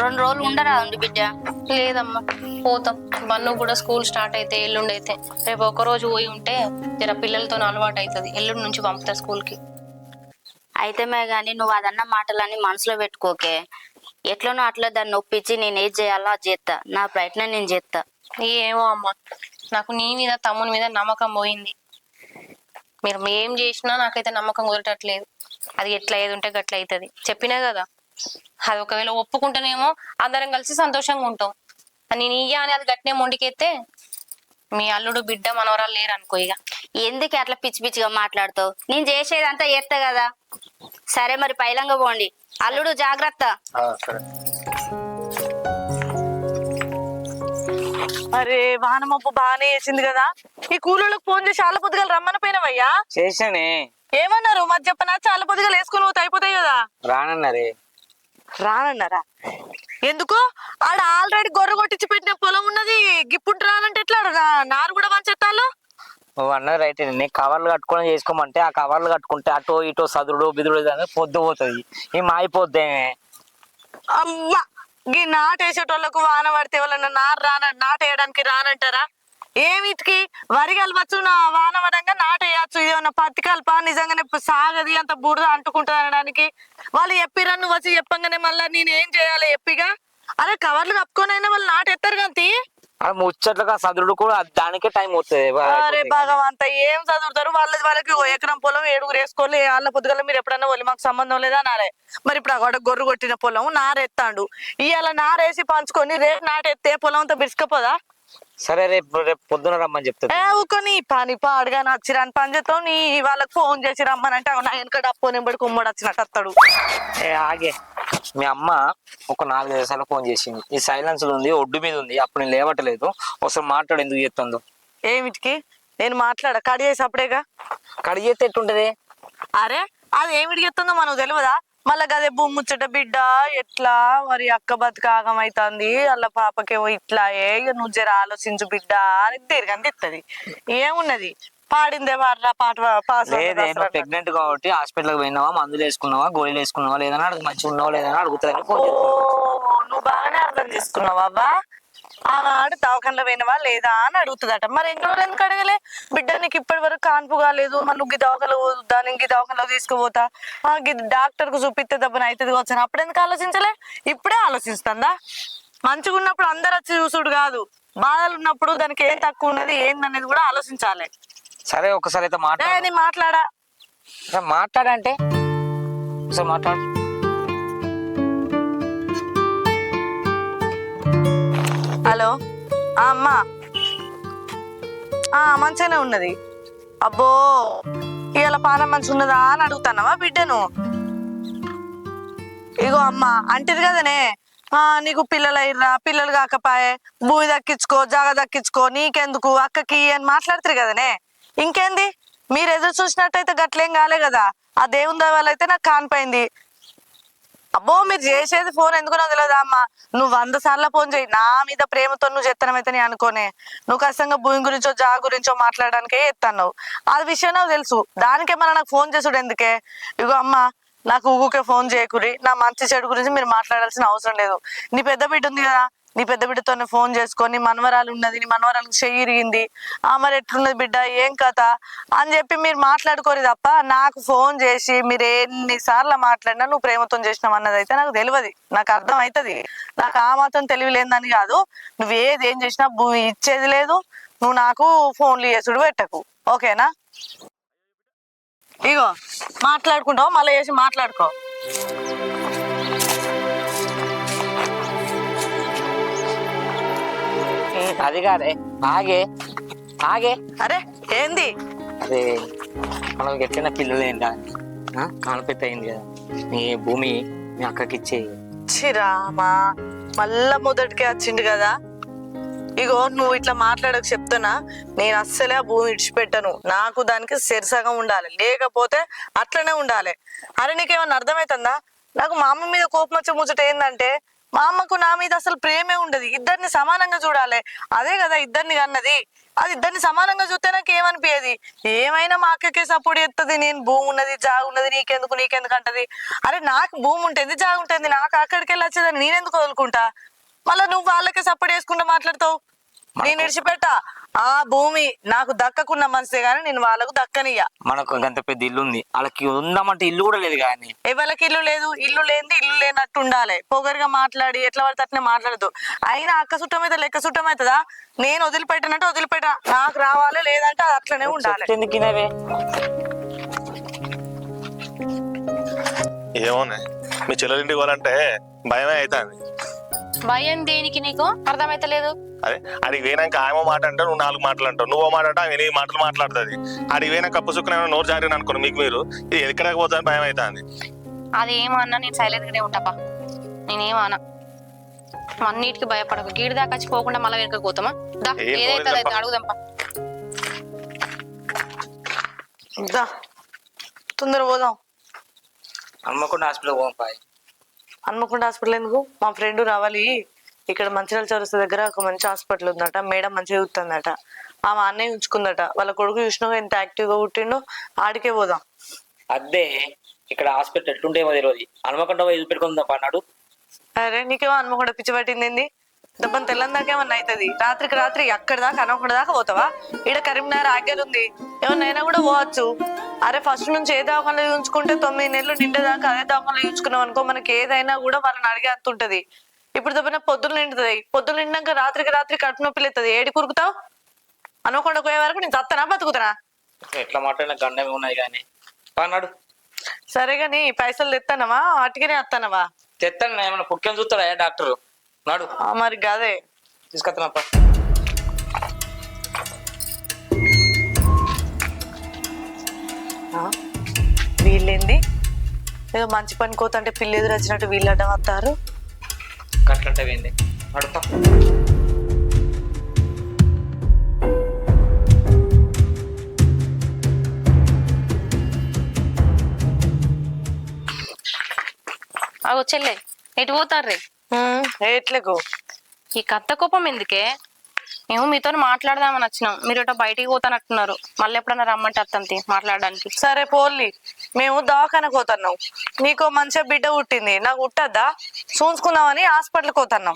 రెండు రోజులు ఉండరా అండి బిడ్డ? లేదమ్మా పోతాం. బన్ను కూడా స్కూల్ స్టార్ట్ అయితే ఎల్లుండి అయితే రేపు ఒక రోజు పోయి ఉంటే జర పిల్లలతో అలవాటు అవుతుంది. ఎల్లుండి నుంచి పంపుతా స్కూల్ కి. అయితేమే గాని నువ్వు అదన్న మాటలన్నీ మనసులో పెట్టుకోకే. ఎట్లనో అట్లా దాన్ని ఒప్పించి నేను ఏది చేయాలో అది చేస్తా. నా ప్రయత్నం నేను చేస్తా. ఏమో అమ్మ, నాకు నీ మీద తమ్ముని మీద నమ్మకం పోయింది. మీరు ఏం చేసినా నాకైతే నమ్మకం కుదరటట్లేదు. అది ఎట్లా ఏది ఉంటే గట్ల అవుతుంది. చెప్పినా కదా, అది ఒకవేళ ఒప్పుకుంటేనేమో అందరం కలిసి సంతోషంగా ఉంటాం. నేను ఇయ్య అని అది గట్టినే మొండికెత్తే మీ అల్లుడు బిడ్డ మనవరాలు లేరు అనుకో. ఇక ఎందుకు అట్లా పిచ్చి పిచ్చిగా మాట్లాడుతావు? నేను చేసేదంతా చేస్తా కదా. సరే మరి పైలంగా పోండి. అల్లుడు జాగ్రత్త. సరే. అరే వానమప్పు బాగానే వేసింది కదా. ఈ కూలోళ్ళకి ఫోన్ చేసి చాలా పొద్దుగా రమ్మని పోయినవయ్యా. చేసానే ఏమన్నారు మరి చెప్పనా? చాలా పొద్దుగా వేసుకుని పోతే అయిపోతాయి కదా. రానన్నారే. రానన్నారా? ఎందుకు? ఆడ ఆల్రెడీ గొర్రె కొట్టించి పెట్టిన పొలం ఉన్నది. గిప్పుడు రానంటే ఎట్లా? నారు కూడా మంచెత్తాలు. నువ్వు అన్నది రైట్. నేను కవర్లు కట్టుకొని చేసుకోమంటే ఆ కవర్లు కట్టుకుంటే అటో ఇటో సదురుడు బిదురుడు అనేది పొద్దు పోతుంది. ఈ మాయిపోద్దే. అమ్మా, ఈ నాటేసేటోళ్ళకు వాన పడితే వాళ్ళ నాటేయడానికి రానంటారా? ఏమిటికి వరి కలవచ్చు, నా వాన పడంగా నాటేయచ్చు. ఇదేమన్నా పత్తి కలప? నిజంగానే సాగది అంత బురద అంటుకుంటుంది అనడానికి. వాళ్ళు చెప్పిరా, నువ్వు వచ్చి చెప్పంగానే మళ్ళీ నేనేం చేయాలి ఎప్పిగా? అరే కవర్లు కప్పుకొని అయినా వాళ్ళు నాటెత్తారు కంతి. అలా ముచ్చట్లుగా సదురుడు కూడా దానికే టైం అవుతుంది. అరే భగవంత, ఏం చదువుతారు? వాళ్ళకి ఎకరం పొలం 7 వేసుకోవాలి. వాళ్ళ పొద్దుగల మీరు ఎప్పుడన్నా వాళ్ళు మాకు సంబంధం లేదా నారే. మరి ఇప్పుడు అక్కడ గొర్రె కొట్టిన పొలం నారెత్తాడు. ఇవాళ నారేసి పంచుకొని రేపు నాటెత్తే పొలం అంతా బిరుసుకపోదా? సరే రేపు పొద్దున రమ్మని చెప్తా. ఊకొని పని పాడుగా నచ్చిరాని పని చేస్తావు. నీ వాళ్ళకి ఫోన్ చేసి రమ్మనంటే నా వెనక డప్పు నెంబడి కుమ్మడి వచ్చినట్టు వస్తాడు. ఆగే, మీ అమ్మ ఒక 4-5 సార్లు ఫోన్ చేసింది. ఈ సైలెన్స్ ఉంది, ఒడ్డు మీద ఉంది. అప్పుడు నేను లేవట్లేదు. ఒకసారి మాట్లాడు, ఎందుకు చెప్తుందో. ఏమిటికి? నేను మాట్లాడ కడి చేసి అప్పుడేగా. కడిగి చేస్తే ఎట్టుంటది? అరే అది ఏమిటికి ఎత్తుందో మనకు తెలియదా? మళ్ళా గదే ముచ్చట బిడ్డ ఎట్లా మరి అక్క బతుక ఆగమైతుంది, వాళ్ళ పాపకేమో ఇట్లా నువ్వు జర ఆలోచించు బిడ్డ అని దీర్ఘంగా ఇస్తుంది. ఏమున్నది? పాడిందే వాడరా పాట లేదే, నువ్వు ప్రెగ్నెంట్ కాబట్టి హాస్పిటల్కి పోయినావా, మందులు వేసుకున్నావా, గోళీలు వేసుకున్నావా లేదని అడుగు. మంచిగా ఉన్నావా లేదని అడుగుతారని ఫోన్ చేస్తున్నావు. నువ్వు బాగానే అర్థం చేసుకున్నావా అబ్బా? ఆనాడు దవాఖానలో పోయినవా లేదా అని అడుగుతుందట. మరి ఎందుకు అడగలే? బిడ్డ నీకు ఇప్పటి వరకు కాన్పు కాలేదు, మరి నువ్వు దవాఖానలో పోదా, నేను దవాఖానలో తీసుకుపోతా, డాక్టర్ కు చూపిస్తే దెబ్బన అవుతుంది వచ్చాను. అప్పుడు ఎందుకు ఆలోచించలే? ఇప్పుడే ఆలోచిస్తుందా? మంచిగా ఉన్నప్పుడు అందరు వచ్చి చూసుడు కాదు, బాధలు ఉన్నప్పుడు దానికి ఏం తక్కువ ఉన్నది ఏందనేది కూడా ఆలోచించాలి. సరే ఒకసారి అయితే నేను మాట్లాడా. మాట్లాడంటే ఒకసారి మాట్లాడు. హలో అమ్మా, మంచిగానే ఉన్నది. అబ్బో ఇవాళ పానం మంచిగా ఉన్నదా అని అడుగుతానవా బిడ్డను? ఇగో అమ్మ అంటది కదనే, నీకు పిల్లలు అయ్యిర్రా, పిల్లలు కాకపాయే, భూమి దక్కించుకో, జాగ దక్కించుకో, నీకెందుకు అక్కకి అని మాట్లాడుతారు కదనే. ఇంకేంది? మీరు ఎదురు చూసినట్టయితే గట్లేం కాలే కదా. ఆ దేవుని దయ అయితే నాకు కానిపోయింది. అబ్బో మీరు చేసేది ఫోన్ ఎందుకునో తెలియదా అమ్మ? నువ్వు 100 సార్లు ఫోన్ చేయి. నా మీద ప్రేమతో నువ్వు చెత్తనమైతే నీ అనుకోనే. నువ్వు ఖచ్చితంగా భూమి గురించో జాగ గురించో మాట్లాడడానికే ఎత్తాను. ఆ విషయం నాకు తెలుసు. దానికేమన్నా నాకు ఫోన్ చేసుడు ఎందుకే? ఇగో అమ్మ, నాకు ఊకే ఫోన్ చేయకురి. నా మంచి చెడు గురించి మీరు మాట్లాడాల్సిన అవసరం లేదు. నీ పెద్ద బిడ్డ ఉంది కదా, నీ పెద్ద బిడ్డతోనే ఫోన్ చేసుకొని మనవరాలు ఉన్నది, నీ మనవరాలకు చెయ్యి ఇరిగింది, మరి ఎట్లున్నది బిడ్డ, ఏం కథ అని చెప్పి మీరు మాట్లాడుకోరు తప్ప నాకు ఫోన్ చేసి మీరు ఎన్నిసార్లు మాట్లాడినా నువ్వు ప్రేమతో చేసినావు అన్నది అయితే నాకు తెలియదు. నాకు అర్థం అవుతుంది. నాకు ఆ మాత్రం తెలివి లేదని కాదు. నువ్వు ఏం చేసినా ఇచ్చేది లేదు. నువ్వు నాకు ఫోన్లు చేసుడు పెట్టకు, ఓకేనా? ఇగో మాట్లాడుకుంటావు, మళ్ళీ చేసి మాట్లాడుకో. అది కాదే, ఆగే ఆగే. అరే ఏంది? అదే మనం ఎట్లైనా పిల్లలు ఏంటా కానపెత్త అయింది కదా, నీ భూమి మీ అక్కకి ఇచ్చే. చిరామా మళ్ళా మొదటికే వచ్చిండు కదా. ఇగో నువ్వు ఇట్లా మాట్లాడక చెప్తున్నా, నేను అస్సలే ఆ భూమి ఇడిచిపెట్టను. నాకు దానికి శరిసగం ఉండాలి, లేకపోతే అట్లనే ఉండాలి. అరే నీకేమన్నా అర్థమవుతుందా? నాకు మా అమ్మ మీద కోపం వచ్చే ముచ్చట ఏంటంటే, మా అమ్మకు నా మీద అసలు ప్రేమే ఉండదు. ఇద్దరిని సమానంగా చూడాలి, అదే కదా ఇద్దరిని అన్నది. అది ఇద్దరిని సమానంగా చూస్తే నాకు ఏమనిపించేది? ఏమైనా మా అక్కకే సపోర్ట్ చేస్తుంది. నేను భూమి ఉన్నది, జాగ ఉన్నది, నీకెందుకు అంటది. అరే నాకు భూమి ఉంటుంది, జాగ ఉంటుంది, నాకు అక్కడికి వెళ్ళి వచ్చేదని నేనెందుకు వదులుకుంటా? మళ్ళీ నువ్వు వాళ్ళకే సపోర్ట్ చేసుకుంటూ మాట్లాడతావు. నేను విడిచిపెట్ట ఆ భూమి నాకు దక్కకున్న మనసే గాని నేను వాళ్ళకు దక్కనియ్య. మనకు గంత పెద్ద ఇల్లు ఉంది, వాళ్ళకి ఉందామంటే ఇల్లు కూడా లేదు కానీ. ఎవరికి ఇల్లు లేదు, ఇల్లు లేనిది ఇల్లు లేనట్టు ఉండాలి. పొగరుగా మాట్లాడి ఎట్లా పడితే అట్లనే మాట్లాడదు. అయినా అక్క సుట్టం అయితే లెక్క సుట్టం అవుతుందా? నేను వదిలిపెట్టినట్టు వదిలిపెట్ట, నాకు రావాలి లేదంటే అది అట్లనే ఉండాలి. ఎందుకు ఇనవే? ఏమోనే మీ చెల్లెలింటికి పోవాలంటే భయమే అవుతుంది. భయం దేనికి నీకు అర్థమైతలేదు? అదే అడిగి పోయినాక ఆయమో మాట అంటావు, నువ్వు 4 మాటలు అంటావు, నువ్వు మాట అంటావు, ఆమె 8 మాటలు మాట్లాడుతుంది. అడిగి పోయినాక కప్పు సుక్కున నోరు జారిని అనుకోను మీకు మీరు ఇది ఎక్కడికి పోతుంది భయం అవుతుంది. అది ఏమన్నా నేను సైలెంట్ గానే ఉంటాపా, నేనేమన్నా. అన్నిటికి భయపడకు, గీడి దాకా వచ్చి పోకుండా మళ్ళీ వెనక పోతామా? ఏం ఏదైతే పోలేదప్పా. అడుగుదాంపా. దా, తొందర పోదాం. హన్మకొండ హాస్పిటల్ పోం పాయ్. హన్మకొండ హాస్పిటల్ ఎందుకు? మా ఫ్రెండ్ రావాలి. ఇక్కడ మంచిర్యాల చౌరస్తా దగ్గర ఒక మంచి హాస్పిటల్ ఉందట, మేడం మంచిగా చూస్తుందట. ఆమె అన్నయ్య ఉంచుకుందట, వాళ్ళ కొడుకు చూసినా ఎంత యాక్టివ్ గా పుట్టిండో. ఆడికే పోదాం. అదే ఇక్కడ హాస్పిటల్ ఎట్లుంటే తెలియదు, హన్మకొండ పోయి చూపెట్టుకుందాం అన్నాడు. అరే నీకేమో హన్మకొండ పిచ్చి పట్టింది? దెబ్బని తెల్లని దాకా ఏమన్నా అవుతుంది. రాత్రికి రాత్రి అక్కడి దాకా హన్మకొండ దాకా పోతావా? ఈడ కరీంనగర్ ఆగ్యాలు ఉంది, ఏమన్నా అయినా కూడా పోవచ్చు. అరే ఫస్ట్ నుంచి ఏ దవాఖానలో చూసుకుంటే 9 నెలలు నిండేదాకా అదే దవాఖానలో చూసుకున్నాం అనుకో, మనకి ఏదైనా కూడా వాళ్ళని అడిగే అంత ఉంటది. ఇప్పుడు దెబ్బన పొద్దులు నిండుతుంది, పొద్దులు నిండాక రాత్రికి రాత్రి కడుపు నొప్పి లేస్తుంది. ఏడి కురుకుతావు? హన్మకొండకు పోయే వరకు నేను చత్తనా బతుకుతానా? ఎట్లా మాట్లాడిన గండమే ఉన్నాయి కానీ అన్నాడు. సరే గాని పైసలు తెస్తానవా అటుకనే వస్తానవా? తెత్తాను, ఏమన్నా పుక్యం చూస్తాడా డాక్టర్? నాడు మరి గదే తీసుకొస్తానప్ప. వీళ్ళేంది ఏదో మంచి పని కోతంటే పిల్లి ఎదురు వచ్చినట్టు వీళ్ళు అడ్డం వస్తారు. కట్లంటే పోయింది అడుపా. అగో చెల్లె, ఎటు పోతారు? ఎట్లకు ఈ కత్త కోపం ఎందుకే? మేము మీతో మాట్లాడదామని వచ్చినాం, మీరు ఇటో బయటికి పోతానట్టున్నారు. మళ్ళీ ఎప్పుడన్నా రమ్మంటే అత్తంతి మాట్లాడడానికి. సరే పోల్లి, మేము దవాఖానకు పోతున్నాం. నీకో మంచిగా బిడ్డ పుట్టింది, నాకు పుట్టద్దా? చూసుకుందామని హాస్పిటల్కి పోతున్నాం.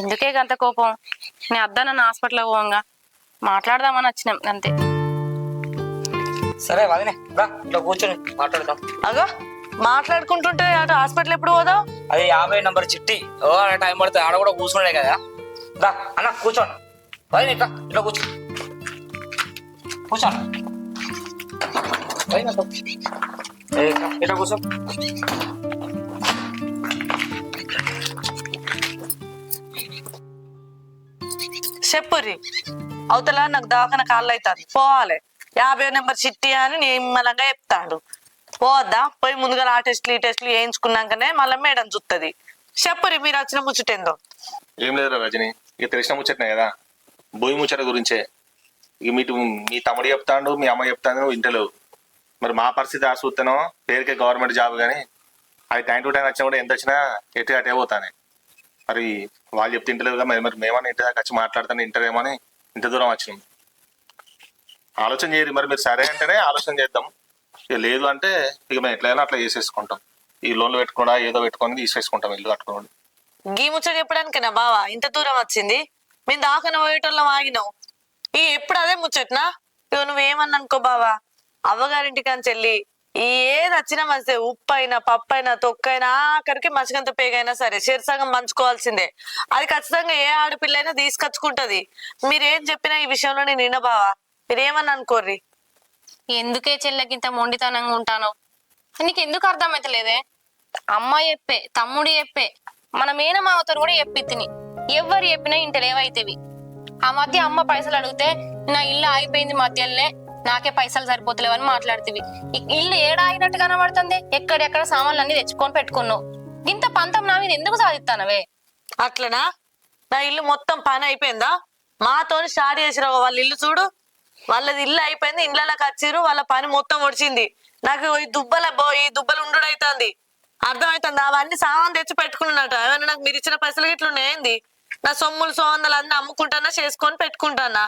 ఎందుకే గంత కోపం? నేను అద్దా నన్ను హాస్పిటల్ పోవంగా మాట్లాడదామని వచ్చినాం అంతే. సరే వదినే రా, ఇట్లా కూర్చొని మాట్లాడదాం. అగో మాట్లాడుకుంటుంటే అటు హాస్పిటల్ ఎప్పుడు పోదాం? అది 50 నంబర్ చిట్టి. ఓ టైం పడుతుంది, ఆడ కూడా కూర్చుండే కదా. రా అన్న కూర్చోండి, వదిన ఇట్లా ఇట్లా కూర్చో, కూర్చోండి ఇట్లా కూర్చో. చెప్పుర్రి. అవతల నాకు దవాఖాన కాళ్ళు అవుతుంది, పోవాలి. 50 నెంబర్ చిట్టి అని నిమ్మలంగా చెప్తాడు. పోవద్దా? పోయి ముందుగా ఆ టెస్ట్లు ఈ టెస్ట్లు వేయించుకున్నాకనే మళ్ళీ మేడం చూస్తుంది. చెప్పుర్రి మీరు వచ్చిన ముచ్చటేందో. ఏం లేదు రజని, ఇక తెలిసిన ముచ్చటనే కదా, భూమి ముచ్చట గురించే. ఇక మీ తమ్ముడు చెప్తాడు, మీ అమ్మ చెప్తాను, ఇంటలేవు. మరి మా పరిస్థితి ఆ చూస్తానో పేరుకే గవర్నమెంట్ జాబ్ కానీ అది టైం టు టైం వచ్చినా కూడా ఎంత వచ్చినా ఎటు అటే పోతానే. మరి వాళ్ళు చెప్తే ఇంటలేవుగా, మరి మేమన్నా ఇంటి దాకా వచ్చి మాట్లాడుతాను ఇంటరేమో అని ఇంత దూరం వచ్చినాం. ఆలోచన చేయరు, మరి మీరు సరే అంటేనే ఆలోచన చేద్దాం. ఇక లేదు అంటే ఇక మేము ఎట్లయినా అట్లా చేసేసుకుంటాం. ఈ లోన్లు పెట్టుకుండా ఏదో పెట్టుకొని తీసేసుకుంటాం ఇల్లు కట్టుకోండి. గీ ముచ్చట చెప్పడానికేనా బావా ఇంత దూరం వచ్చింది? మేము దాకన పోయేటోళ్ళం ఆగినాం. ఈ ఎప్పుడు అదే ముచ్చట్నా? ఇక నువ్వేమన్నా అనుకో బావా, అవ్వగారింటికి అని చెల్లి ఏది వచ్చినా మంచిదే. ఉప్పు అయినా పప్పు అయినా తొక్కైనా ఆఖరికి మసిగంత పేగైనా సరే శరీసంగం పంచుకోవాల్సిందే. అది ఖచ్చితంగా ఏ ఆడపిల్ల అయినా తీసుకొచ్చుకుంటది. మీరేం చెప్పినా ఈ విషయంలో నేను విన్న బావా, మీరేమన్నా అనుకోర్రి. ఎందుకే చెల్లెకి ఇంత మొండితనంగా ఉంటాను? నీకు ఎందుకు అర్థమైతలేదే? అమ్మ చెప్పే, తమ్ముడు చెప్పే, మన మేనమావతో కూడా చెప్పి తిని ఎవరు చెప్పినా ఇంటలేవైతేవి. ఆ మధ్య అమ్మ పైసలు అడిగితే నా ఇల్లు ఆగిపోయింది మధ్యలోనే, నాకే పైసలు సరిపోతలేవని మాట్లాడుతీవి. ఇల్లు ఏడా ఆగినట్టు కనబడుతుంది? ఎక్కడెక్కడ సామాన్లు అన్ని తెచ్చుకొని పెట్టుకున్నావు. ఇంత పంతం నా మీద ఎందుకు సాధిస్తానవే? అట్లనా? నా ఇల్లు మొత్తం పని అయిపోయిందా? మాతోని స్టార్ట్ చేసిరావు. వాళ్ళ ఇల్లు చూడు, వాళ్ళది ఇల్లు అయిపోయింది, ఇండ్లకి వచ్చిర్రు, వాళ్ళ పని మొత్తం ఒడిచింది. నాకు ఈ దుబ్బలు ఉండు అవుతుంది. అర్థమవుతుంది. అవన్నీ సామాన్ తెచ్చి పెట్టుకున్నట్టు ఏమన్నా నాకు మీరు ఇచ్చిన పైసలు గిట్లు ఉన్నాయండి? నా సొమ్ములు సోందలు అన్ని అమ్ముకుంటానా, చేసుకొని పెట్టుకుంటానా?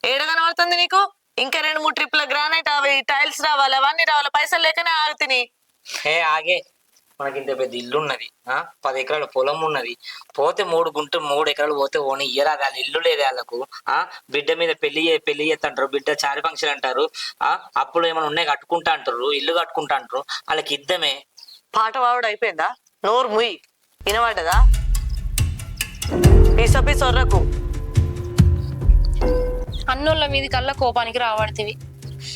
ఏడ కనబడుతుంది నీకు? ఇంకా 2-3 ట్రిప్ల గ్రానైట్ అవి టైల్స్ రావాలి, అవన్నీ రావాలి. పైసలు లేకనే ఆగుతుంది. ఏ ఆగే, మనకి ఇంత పెద్ద ఇల్లు ఉన్నది 10 ఎకరాల పొలం ఉన్నది. పోతే 3 ఎకరాలు పోతే ఓని ఇయ్యరాదు. వాళ్ళ ఇల్లు లేదు వాళ్ళకు. బిడ్డ మీద పెళ్లి చేస్తంటారు, బిడ్డ చారి ఫంక్షన్ అంటారు. అప్పుడు ఏమైనా ఉన్నాయి కట్టుకుంటా అంటారు, ఇల్లు కట్టుకుంటా అంటారు. వాళ్ళకి ఇద్దమే. పాట పాడు అయిపోయిందా? నోరు ముయ్యి, వినబడ్డదా? పిసపి సొర్రకు అన్నోళ్ళ మీది కల్లా కోపానికి రావడుతుంది.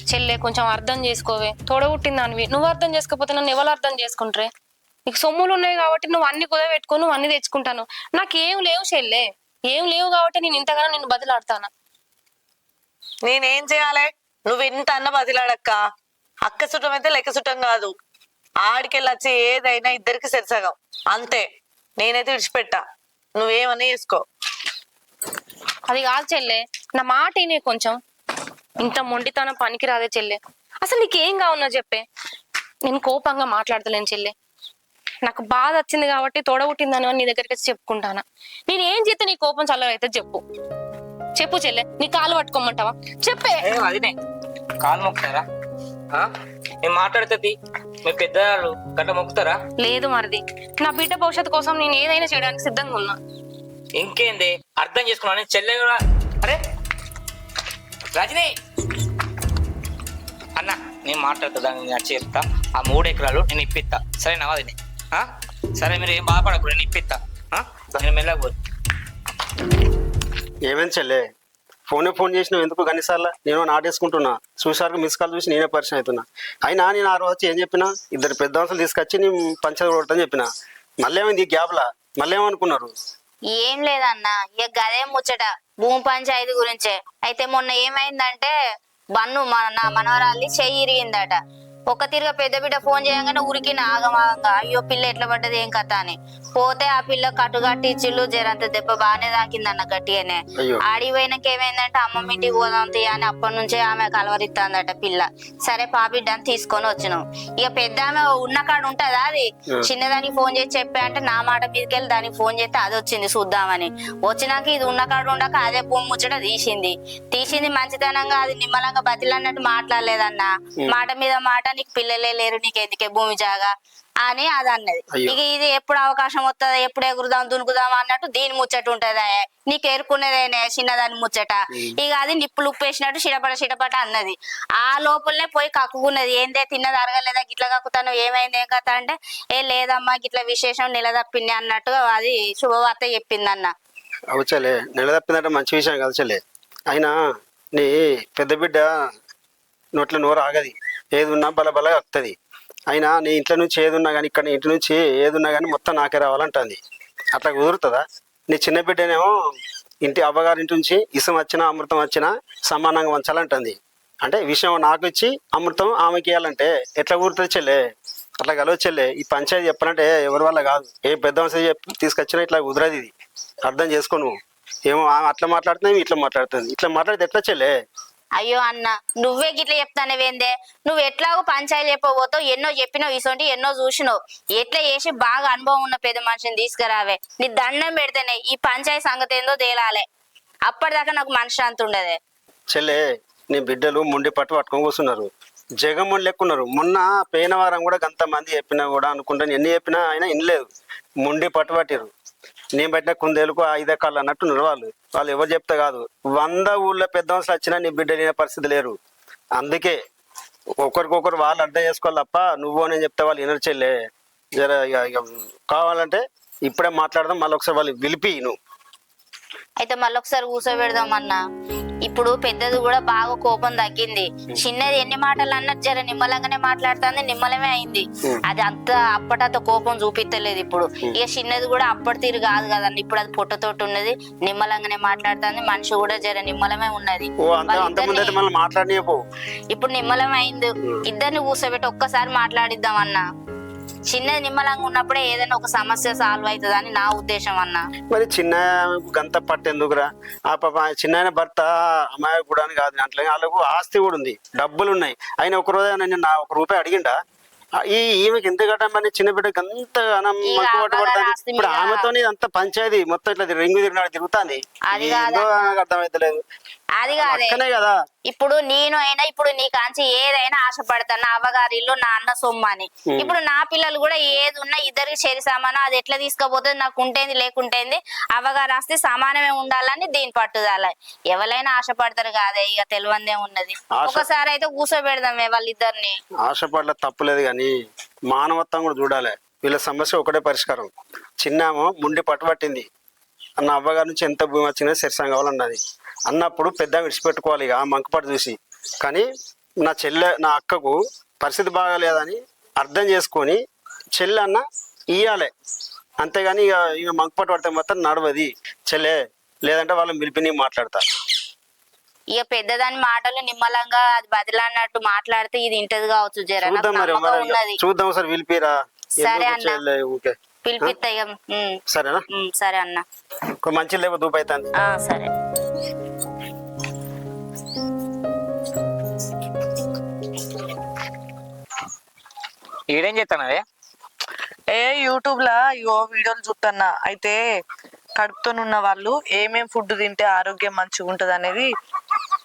చెల్లె కొంచెం అర్థం చేసుకోవే, తోడబుట్టిందానివి. నువ్వు అర్థం చేసుకోకపోతే నన్ను ఎవరు అర్థం చేసుకుంటారే? నీకు సొమ్ములు ఉన్నాయి కాబట్టి నువ్వు అన్ని కుదవ పెట్టుకో, నువ్వు అన్ని తెచ్చుకుంటాను. నాకేం లేవు చెల్లె, ఏం లేవు కాబట్టి నేను ఇంతగానో నిన్ను బదిలాడతాను. నేనేం చేయాలి? నువ్వు ఎంత అన్న బదిలాడక్క. అక్క సుట్టం అయితే లెక్క సుట్టం కాదు. ఆడికెళ్ళి వచ్చి ఏదైనా ఇద్దరికి సరిసగం అంతే. నేనైతే విడిచిపెట్టా, నువ్వేమన్నా చేసుకో. అది కాదు చెల్లె, నా మాట వినే కొంచెం. ఇంత మొండితనం పనికి రాదే చెల్లె. అసలు నీకేం కావున్నా చెప్పే, నేను కోపంగా మాట్లాడతలేను చెల్లె. నాకు బాధ వచ్చింది కాబట్టి తోడబుట్టిందని నీ దగ్గరికి వచ్చి చెప్పుకుంటానా. నేను ఏం చేస్తే నీ కోపం చల్లరైతే చెప్పు చెప్పు చెల్లె. నీ కాలు పట్టుకోమంటావా? చెప్పే. అదినే కాలు మొక్కుతారా? నేను మాట్లాడుతుంది మీ పెద్దవాళ్ళు గట్ట మొక్కుతారా? లేదు మరిది, నా బిడ్డ భవిష్యత్తు కోసం నేను ఏదైనా చేయడానికి సిద్ధంగా ఉన్నా. ఇంకేంది అర్థం చేసుకున్నాను. చెల్లె కూడా అరే రజనీ అన్న నేను మాట్లాడుతా, నేను చెప్తా. ఆ 3 ఎకరాలు నేను ఇప్పిస్తా, సరేనా వదినే? సరే మీరు ఏం బాధపడకు, నేను ఇప్పిస్తా. నేను మెల్లకపోదు. ఏమేం చెల్లే, ఫోన్ చేసినావు ఎందుకు గన్నిసార్లు? నేను నాటేసుకుంటున్నా, చూసారు మిస్ కాల్ చూసి నేనే పరిచయం అవుతున్నా. అయినా నేను ఆ రోజు ఏం చెప్పినా, ఇద్దరు పెద్ద మనుషులు తీసుకొచ్చి నేను పంచాయతీ కొడతాని చెప్పిన. మళ్ళీ ఏమైంది ఈ గ్యాప్లా? మళ్ళీ ఏమనుకున్నారు? ఏం లేదన్నా, ఇక గదే ముచ్చట భూమి పంచాయతీ గురించే. అయితే మొన్న ఏమైందంటే బన్ను నా మనవరాలి చెయ్యి ఇరిగిందట. ఒక్క తిరిగా పెద్ద బిడ్డ ఫోన్ చేయగానే ఉరికిన ఆగమాగంగా. అయ్యో పిల్ల ఎట్లా పడ్డది ఏం కథ అని పోతే ఆ పిల్ల కట్టుగట్టి ఇచ్చిళ్ళు జరంత దెబ్బ బాగానే తాకిందన్న గట్టిగానే. ఆడిపోయినాక ఏమైందంటే అమ్మమ్మ ఇంటికి పోదాం తీయ అని అప్పటి నుంచే ఆమె కలవరిస్తుందట పిల్ల. సరే పాపిడ్డని తీసుకొని వచ్చినాం. ఇక పెద్ద ఆమె ఉన్న కాడ ఉంటదా, అది చిన్నదానికి ఫోన్ చేసి చెప్పా అంటే నా మాట మీదకెళ్ళి దానికి ఫోన్ చేస్తే అది వచ్చింది చూద్దామని. వచ్చినాక ఇది ఉన్న కాడ ఉండక అదే భూమి ముచ్చట తీసింది మంచితనంగా. అది నిమ్మలంగా బతిలన్నట్టు మాట్లాడలేదన్నా. మాట మీద మాట, నీకు పిల్లలే లేరు, నీకు ఎందుకే భూమి జాగా అని అది అన్నది. ఇక ఇది ఎప్పుడు అవకాశం వస్తుందా, ఎప్పుడు ఎగురుదాం దునుకుదాం అన్నట్టు దీని ముచ్చట ఉంటదా, నీకు ఎరుకునేదేనే చిన్నదాని ముచ్చట. ఇక అది నిప్పులు ఉప్పేసినట్టు చిడపట అన్నది. ఆ లోపలనే పోయి కక్కుకున్నది. ఏందే తిన్నది అరగలేదా, గిట్ల కక్కుతాను, ఏమైంది ఏం కథ అంటే ఏ లేదమ్మా గిట్ల విశేషం నిలదప్పింది అన్నట్టు అది శుభవార్త చెప్పిందన్న. అవచ్చలే, నిలదప్పిందంటే మంచి విషయం కదా చెల్లె. అయినా నీ పెద్ద బిడ్డ నోట్ల నోరు ఆగది, ఏది ఉన్నా బల వస్తుంది. అయినా నీ ఇంట్లో నుంచి ఏది ఉన్నా కానీ, ఇక్కడ ఇంటి నుంచి ఏది ఉన్నా కానీ మొత్తం నాకే రావాలంటుంది. అట్లా కుదురుతుందా? నీ చిన్న బిడ్డనేమో ఇంటి అవ్వగారి ఇంటి నుంచి ఇసం వచ్చినా అమృతం వచ్చినా సమానంగా వంచాలంటుంది. అంటే విషయం నాకు ఇచ్చి అమృతం ఆమెకి ఇవ్వాలంటే ఎట్లా కుదురుతుంది చెల్లె? అట్లా కలవ చెల్లె. ఈ పంచాయతీ చెప్పాలంటే ఎవరి వల్ల కాదు. ఏ పెద్ద మనిషి తీసుకొచ్చినా ఇట్లా కుదరదు. ఇది అర్థం చేసుకో నువ్వు. ఏమో ఆమె అట్లా మాట్లాడుతున్నావు, ఇట్లా మాట్లాడుతుంది. ఇట్లా మాట్లాడితే ఎట్లా చెల్లె? అయ్యో అన్న, నువ్వే గిట్ల చెప్తానవేందే? నువ్వు ఎట్లాగో పంచాయతీ చెప్పబోతావు, ఎన్నో చెప్పినావు, ఇసొంటి ఎన్నో చూసినావు. ఎట్లా చేసి బాగా అనుభవం ఉన్న పెద్ద మనిషిని తీసుకురావే. నీ దండం పెడితేనే ఈ పంచాయతీ సంగతి ఏందో తేలాలే. అప్పటిదాకా నాకు మనశ్శాంతి ఉండదే. చెల్లె, నీ బిడ్డలు ముండి పట్టుకొని కూర్చున్నారు, జగముండి లెక్కున్నారు. మొన్న పోయిన వారం కూడా గంతమంది చెప్పినా కూడా అనుకుంటాను, ఎన్ని చెప్పినా ఆయన వినలేదు. ముండి పట్టుబట్టిరు. నేను పెట్టిన కుందేలకు 5 కాళ్ళు అన్నట్టున్నారు వాళ్ళు ఎవరు చెప్తా కాదు. 100 ఊళ్ళో పెద్ద మనుషులు వచ్చినా నీ బిడ్డ లేని పరిస్థితి లేరు. అందుకే ఒకరికొకరు వాళ్ళు అర్థం చేసుకోవాలి తప్ప నువ్వు నేను చెప్తే వాళ్ళు వినరు చెల్లె. జర ఇక కావాలంటే ఇప్పుడే మాట్లాడదాం, మళ్ళీ ఒకసారి వాళ్ళు పిలిపి నువ్వు. అయితే మళ్ళొకసారి కూర్చోబెడదామన్నా. ఇప్పుడు పెద్దది కూడా బాగా కోపం తగ్గింది. చిన్నది ఎన్ని మాటలు అన్నట్టు జర నిమ్మలంగానే మాట్లాడుతుంది, నిమ్మలమే అయింది. అది అప్పటంత కోపం చూపిస్తలేదు ఇప్పుడు. ఇక చిన్నది కూడా అప్పటి తీరు కాదు కదండి, ఇప్పుడు అది పొట్టతోటి ఉన్నది, నిమ్మలంగానే మాట్లాడుతుంది. మనిషి కూడా జర నిమ్మలమే ఉన్నది. ఇప్పుడు నిమ్మలం అయింది. ఇద్దరిని కూర్చోబెట్టి ఒక్కసారి మాట్లాడిద్దామన్నా. చిన్నది నిమ్మలంగా ఉన్నప్పుడే ఏదైనా ఒక సమస్య సాల్వ్ అవుతుంది అని నా ఉద్దేశం అన్న. మరి చిన్న గంత పట్టెందుకురా? ఆ పాప చిన్న భర్త అమ్మాయి కూడా అని కాదు, అట్లా వాళ్ళకు ఆస్తి కూడా ఉంది, డబ్బులు ఉన్నాయి. ఆయన ఒక రోజు నేను నా 1 రూపాయి అడిగిండా? ఈమెకి ఎంత కట్టమని చిన్న బిడ్డకి అంత పట్టుబడుతుంది. ఇప్పుడు ఆమెతో అంత పంచాయతీ మొత్తం ఇట్లా రింగు తిరిగినాడు తిరుగుతుంది. అర్థమైతలేదు. అది కాదే అక్కనే కదా. ఇప్పుడు నేను అయినా ఇప్పుడు నీ కాంచి ఏదైనా ఆశపడతాను నా అవ్వగారి ఇల్లు నా అన్న సొమ్ము అని. ఇప్పుడు నా పిల్లలు కూడా ఏది ఉన్నా ఇద్దరికి చేరి సమానం, అది ఎట్లా తీసుకుపోతుంది నాకు ఉంటేంది లేకుంటేంది అవ్వగారు ఆస్తి సమానమే ఉండాలని దీని పట్టుదల. ఎవరైనా ఆశపడతారు కాదే, ఇక తెలివందే ఉన్నది. ఒకసారి అయితే కూర్చోబెడదామే వాళ్ళిద్దరిని. ఆశపడలే తప్పులేదు కానీ మానవత్వం కూడా చూడాలి. వీళ్ళ సమస్య ఒకటే పరిష్కారం. చిన్నామో ముండి పట్టుబట్టింది, అన్న అవ్వగారి నుంచి ఎంత భూమి వచ్చినా శిరసం కావాలన్నది అన్నప్పుడు పెద్ద విడిచిపెట్టుకోవాలి ఇక ఆ మంకుపట్టు చూసి. కానీ నా అక్కకు పరిస్థితి బాగాలేదని అర్థం చేసుకొని చెల్లె అన్న ఇయ్యాలి, అంతేగాని ఇక మంకుపట్టు పడితే మాత్రం నడవది చెల్లె, లేదంటే వాళ్ళని పిలిపి మాట్లాడతా. ఇక పెద్దదాని మాటలు నిమ్మలంగా అది బదిలన్నట్టు మాట్లాడితే ఇది ఇంటది కావచ్చు. జర నాకు చూద్దాం మరి నమ్మకం ఉన్నది. చూద్దాం సార్ పిలిపిరా. సరే అన్న. ఊకే పిలిపిస్తా ఇక. సరేనా? సరే అన్న. మంచి లేవు దూపు అవుతుంది. సరే. ఈడేం చేస్తానవే? యూట్యూబ్ లా ఇగో వీడియోలు చూస్తున్నా. అయితే కడుపుతోనున్న వాళ్ళు ఏమేం ఫుడ్ తింటే ఆరోగ్యం మంచిగా ఉంటది అనేది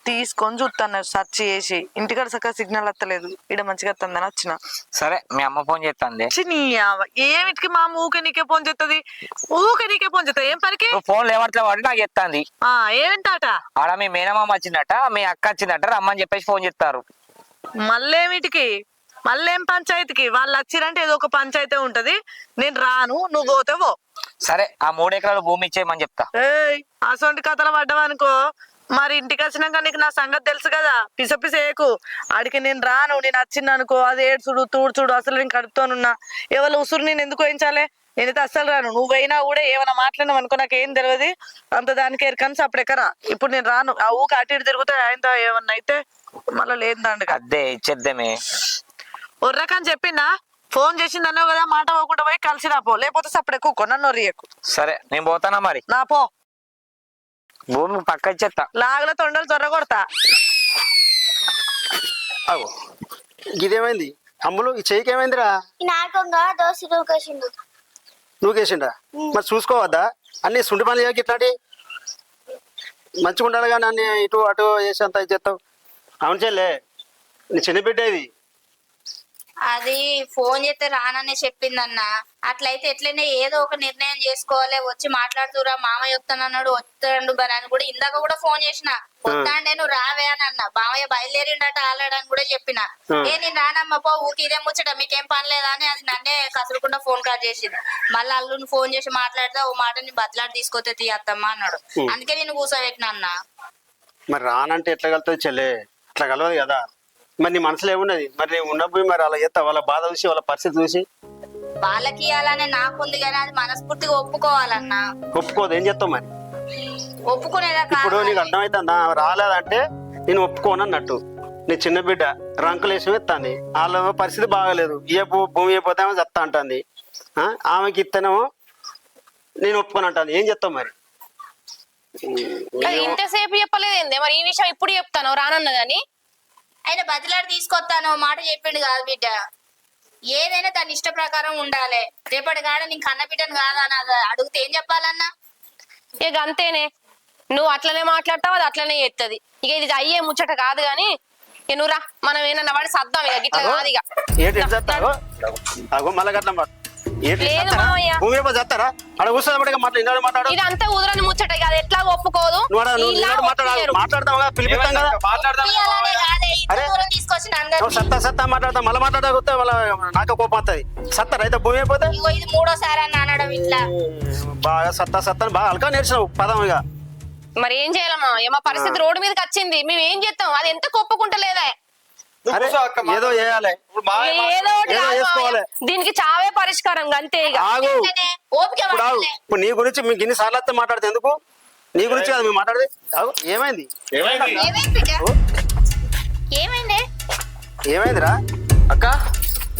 తీసుకొని చూస్తాను సెర్చ్ చేసి. ఇంటికాడ చక్కగా సిగ్నల్ వస్తలేదు, ఇక్కడ మంచిగా వస్తుందని వచ్చిన. సరే మీ అమ్మ ఫోన్ చేస్తాంది. ఏమిటికి మా ఊకే నీకే ఫోన్ చేస్తుంది, ఊకే నీకే ఫోన్ చేస్తుంది. ఏం పనికి? ఫోన్ లేవట్లే వాడి నాకు చెప్తాంది. ఏమిటాట? ఆడ మీ మేనమామ వచ్చిందట, మీ అక్క వచ్చిందట, రమ్మని చెప్పేసి ఫోన్ చేస్తారు. మళ్ళేమిటికి? మళ్ళేం పంచాయతీకి? వాళ్ళు వచ్చిరంటే ఏదో ఒక పంచాయతీ ఉంటది. నేను రాను, నువ్వు పోతేవో. సరే ఆ 3 ఎకరాలు భూమి ఇచ్చేయమని చెప్తా. అసొంటి కథలు పడ్డావనుకో మరి ఇంటికి వచ్చినాక నీకు నా సంగతి తెలుసు కదా. పిసపిసేకు ఆడికి నేను రాను. నేను వచ్చింది అనుకో అది ఏడ్చుడు తూడ్చుడు, అసలు నేను కడుపుతోనున్నా. ఎవరు ఉసురు నేను ఎందుకు వేయించాలి? నేనైతే అస్సలు రాను. నువ్వైనా కూడా ఏమైనా మాట్లాడినావు అనుకో నాకు ఏం తెలియదు. అంత దానికి ఎరకని అప్పుడెక్కరా. ఇప్పుడు నేను రాను. ఆ ఊకి అటు ఇటు తిరుగుతా ఆయనతో ఏమన్నా అయితే మళ్ళీ లేదండి. అదే ఇచ్చేద్దామే. ఒర్రకని చెప్పిందా? ఫోన్ చేసింది అన్నావు కదా, మాట పోకుండా పోయి కలిసి రాపో, లేకపోతే సప్పుడు ఎక్కువ నన్ను ఒరియకు. సరే నేను పోతానా మరి. నా పో. భూమి పక్క ఇచ్చేస్తా. లాగల తొండలు త్వర కొడతా. ఇదేమైంది అమ్ములు? ఈ చెయ్యికి ఏమైందిరా? నాకంగా దోశ దూకేసిండు. నువ్వుకేసిండా? మరి చూసుకోవద్దా? అన్ని సుండి పనులు చేయకి ఇట్లాంటి మంచిగా ఉండాలి కానీ అన్ని ఇటు అటు చేసి అంత చేస్తావు. అవును చెల్లే, నీ చిన్న బిడ్డ ఇది. అది ఫోన్ చేస్తే రాననే చెప్పిందన్న. అట్లయితే ఎట్లనే ఏదో ఒక నిర్ణయం చేసుకోవాలి. వచ్చి మాట్లాడుతురా మామయ్య వస్తానన్నాడు, వస్తాడు బని అని కూడా ఇందాక కూడా ఫోన్ చేసిన. వస్తాండే నువ్వు రావే అని అన్న. మామయ్య బయలుదేరిండట ఆలాడని కూడా చెప్పిన. నేను రానమ్మ పో, ఊకి ఇదే ముచ్చట మీకేం పని లేదా అని అది నన్నే కసురుకుండా ఫోన్ కాల్ చేసింది. మళ్ళీ అల్లుని ఫోన్ చేసి మాట్లాడితే ఓ మాట నీ బతలాడి తీసుకొస్తే తీయత్తమ్మా అన్నాడు. అందుకే నేను కూర్చోబెట్టిన అన్న. మరి రానంటే ఎట్లా కలుతుంది చెల్లే? అట్లా కలవదు కదా. మరి నీ మనసులో ఏమున్నది? మరి నేను ఉన్నప్పుడు మరి అలా చేస్తా, వాళ్ళ బాధ చూసి వాళ్ళ పరిస్థితి చూసి. వాళ్ళకి ఇవ్వాలనే నాకుంది కానీ అది మనస్ఫూర్తిగా ఒప్పుకోవాలన్నా. ఒప్పుకోదు, ఏం చేస్తావు మరి? ఒప్పుకునేదా? ఇప్పుడు నీకు అర్థమవుతుందా? రాలేదంటే నేను ఒప్పుకోను అన్నట్టు. నీ చిన్న బిడ్డ రంకులు వేసి ఎత్తాంది, వాళ్ళ పరిస్థితి బాగాలేదు. ఏ భూమి అయిపోతే ఆమె చెప్తా అంటుంది. ఆమెకి ఇత్తనేమో నేను ఒప్పుకొని అంటాను. ఏం చెప్తావు మరి? ఇంతసేపు చెప్పలేదేందే మరి ఈ విషయం ఇప్పుడు చెప్తాను రానన్నదని. ఆయన బదిలాడి తీసుకొస్తాను మాట చెప్పిండు కాదు బిడ్డ. ఏదైనా తన ఇష్ట ప్రకారం ఉండాలి. రేపటి కాడ నీకు కన్న బిడ్డను కాదా అని అడిగితే ఏం చెప్పాలన్నా? ఇక అంతేనే, నువ్వు అట్లనే మాట్లాడతావు, అది అట్లనే చేస్తుంది. ఇక ఇది అయ్యే ముచ్చట కాదు గాని ఇక నువ్వు రా, మనం ఏమన్నా వాడి సర్దాం. ఇక గిట్ల కాదు. ఇక మళ్ళీ గట్ల లేదు మామయ్య, చేస్తారా? అక్కడ కూర్చోబెట్టగా మాట్లాడు. ఇది అంతా ఉదరని ముచ్చట కాదు, ఎట్లా ఒప్పుకోదు. సత్తా మాట్లాడతా మళ్ళీ మాట్లాడకపోతే వాళ్ళ నాకు కోపం వస్తుంది. సత్తారు అయితే భూమి అయిపోతే. ఇది 3వ సారి అని అనడం ఇట్లా బాగా సత్తా బాగా అల్కా నేర్చినావు పదం. ఇక మరి ఏం చేయాలమ్మా? మా పరిస్థితి రోడ్డు మీదకి వచ్చింది, మేము ఏం చేస్తాం? అది ఎంత కొప్పుకుంటలేదా? ఏదో చేయాలి, ఏదో చేసుకోవాలి. దీనికి చావే పరిష్కారం అంతే. ఇప్పుడు నీ గురించి మీకు ఇన్ని సార్లు మాట్లాడితే ఎందుకు? నీ గురించి కదా మేము మాట్లాడితే. ఏమైంది? ఏమైందిరా అక్క?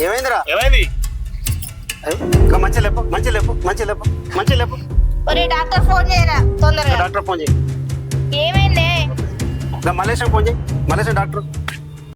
ఏమైందిరా? ఏమైంది? మంచి లేపు. డాక్టర్ ఫోన్ చేయరా తొందరగా. డాక్టర్ ఫోన్ చేయి. ఏమైంది? మలేషియా ఫోన్ చేయి. Malaysia doctor.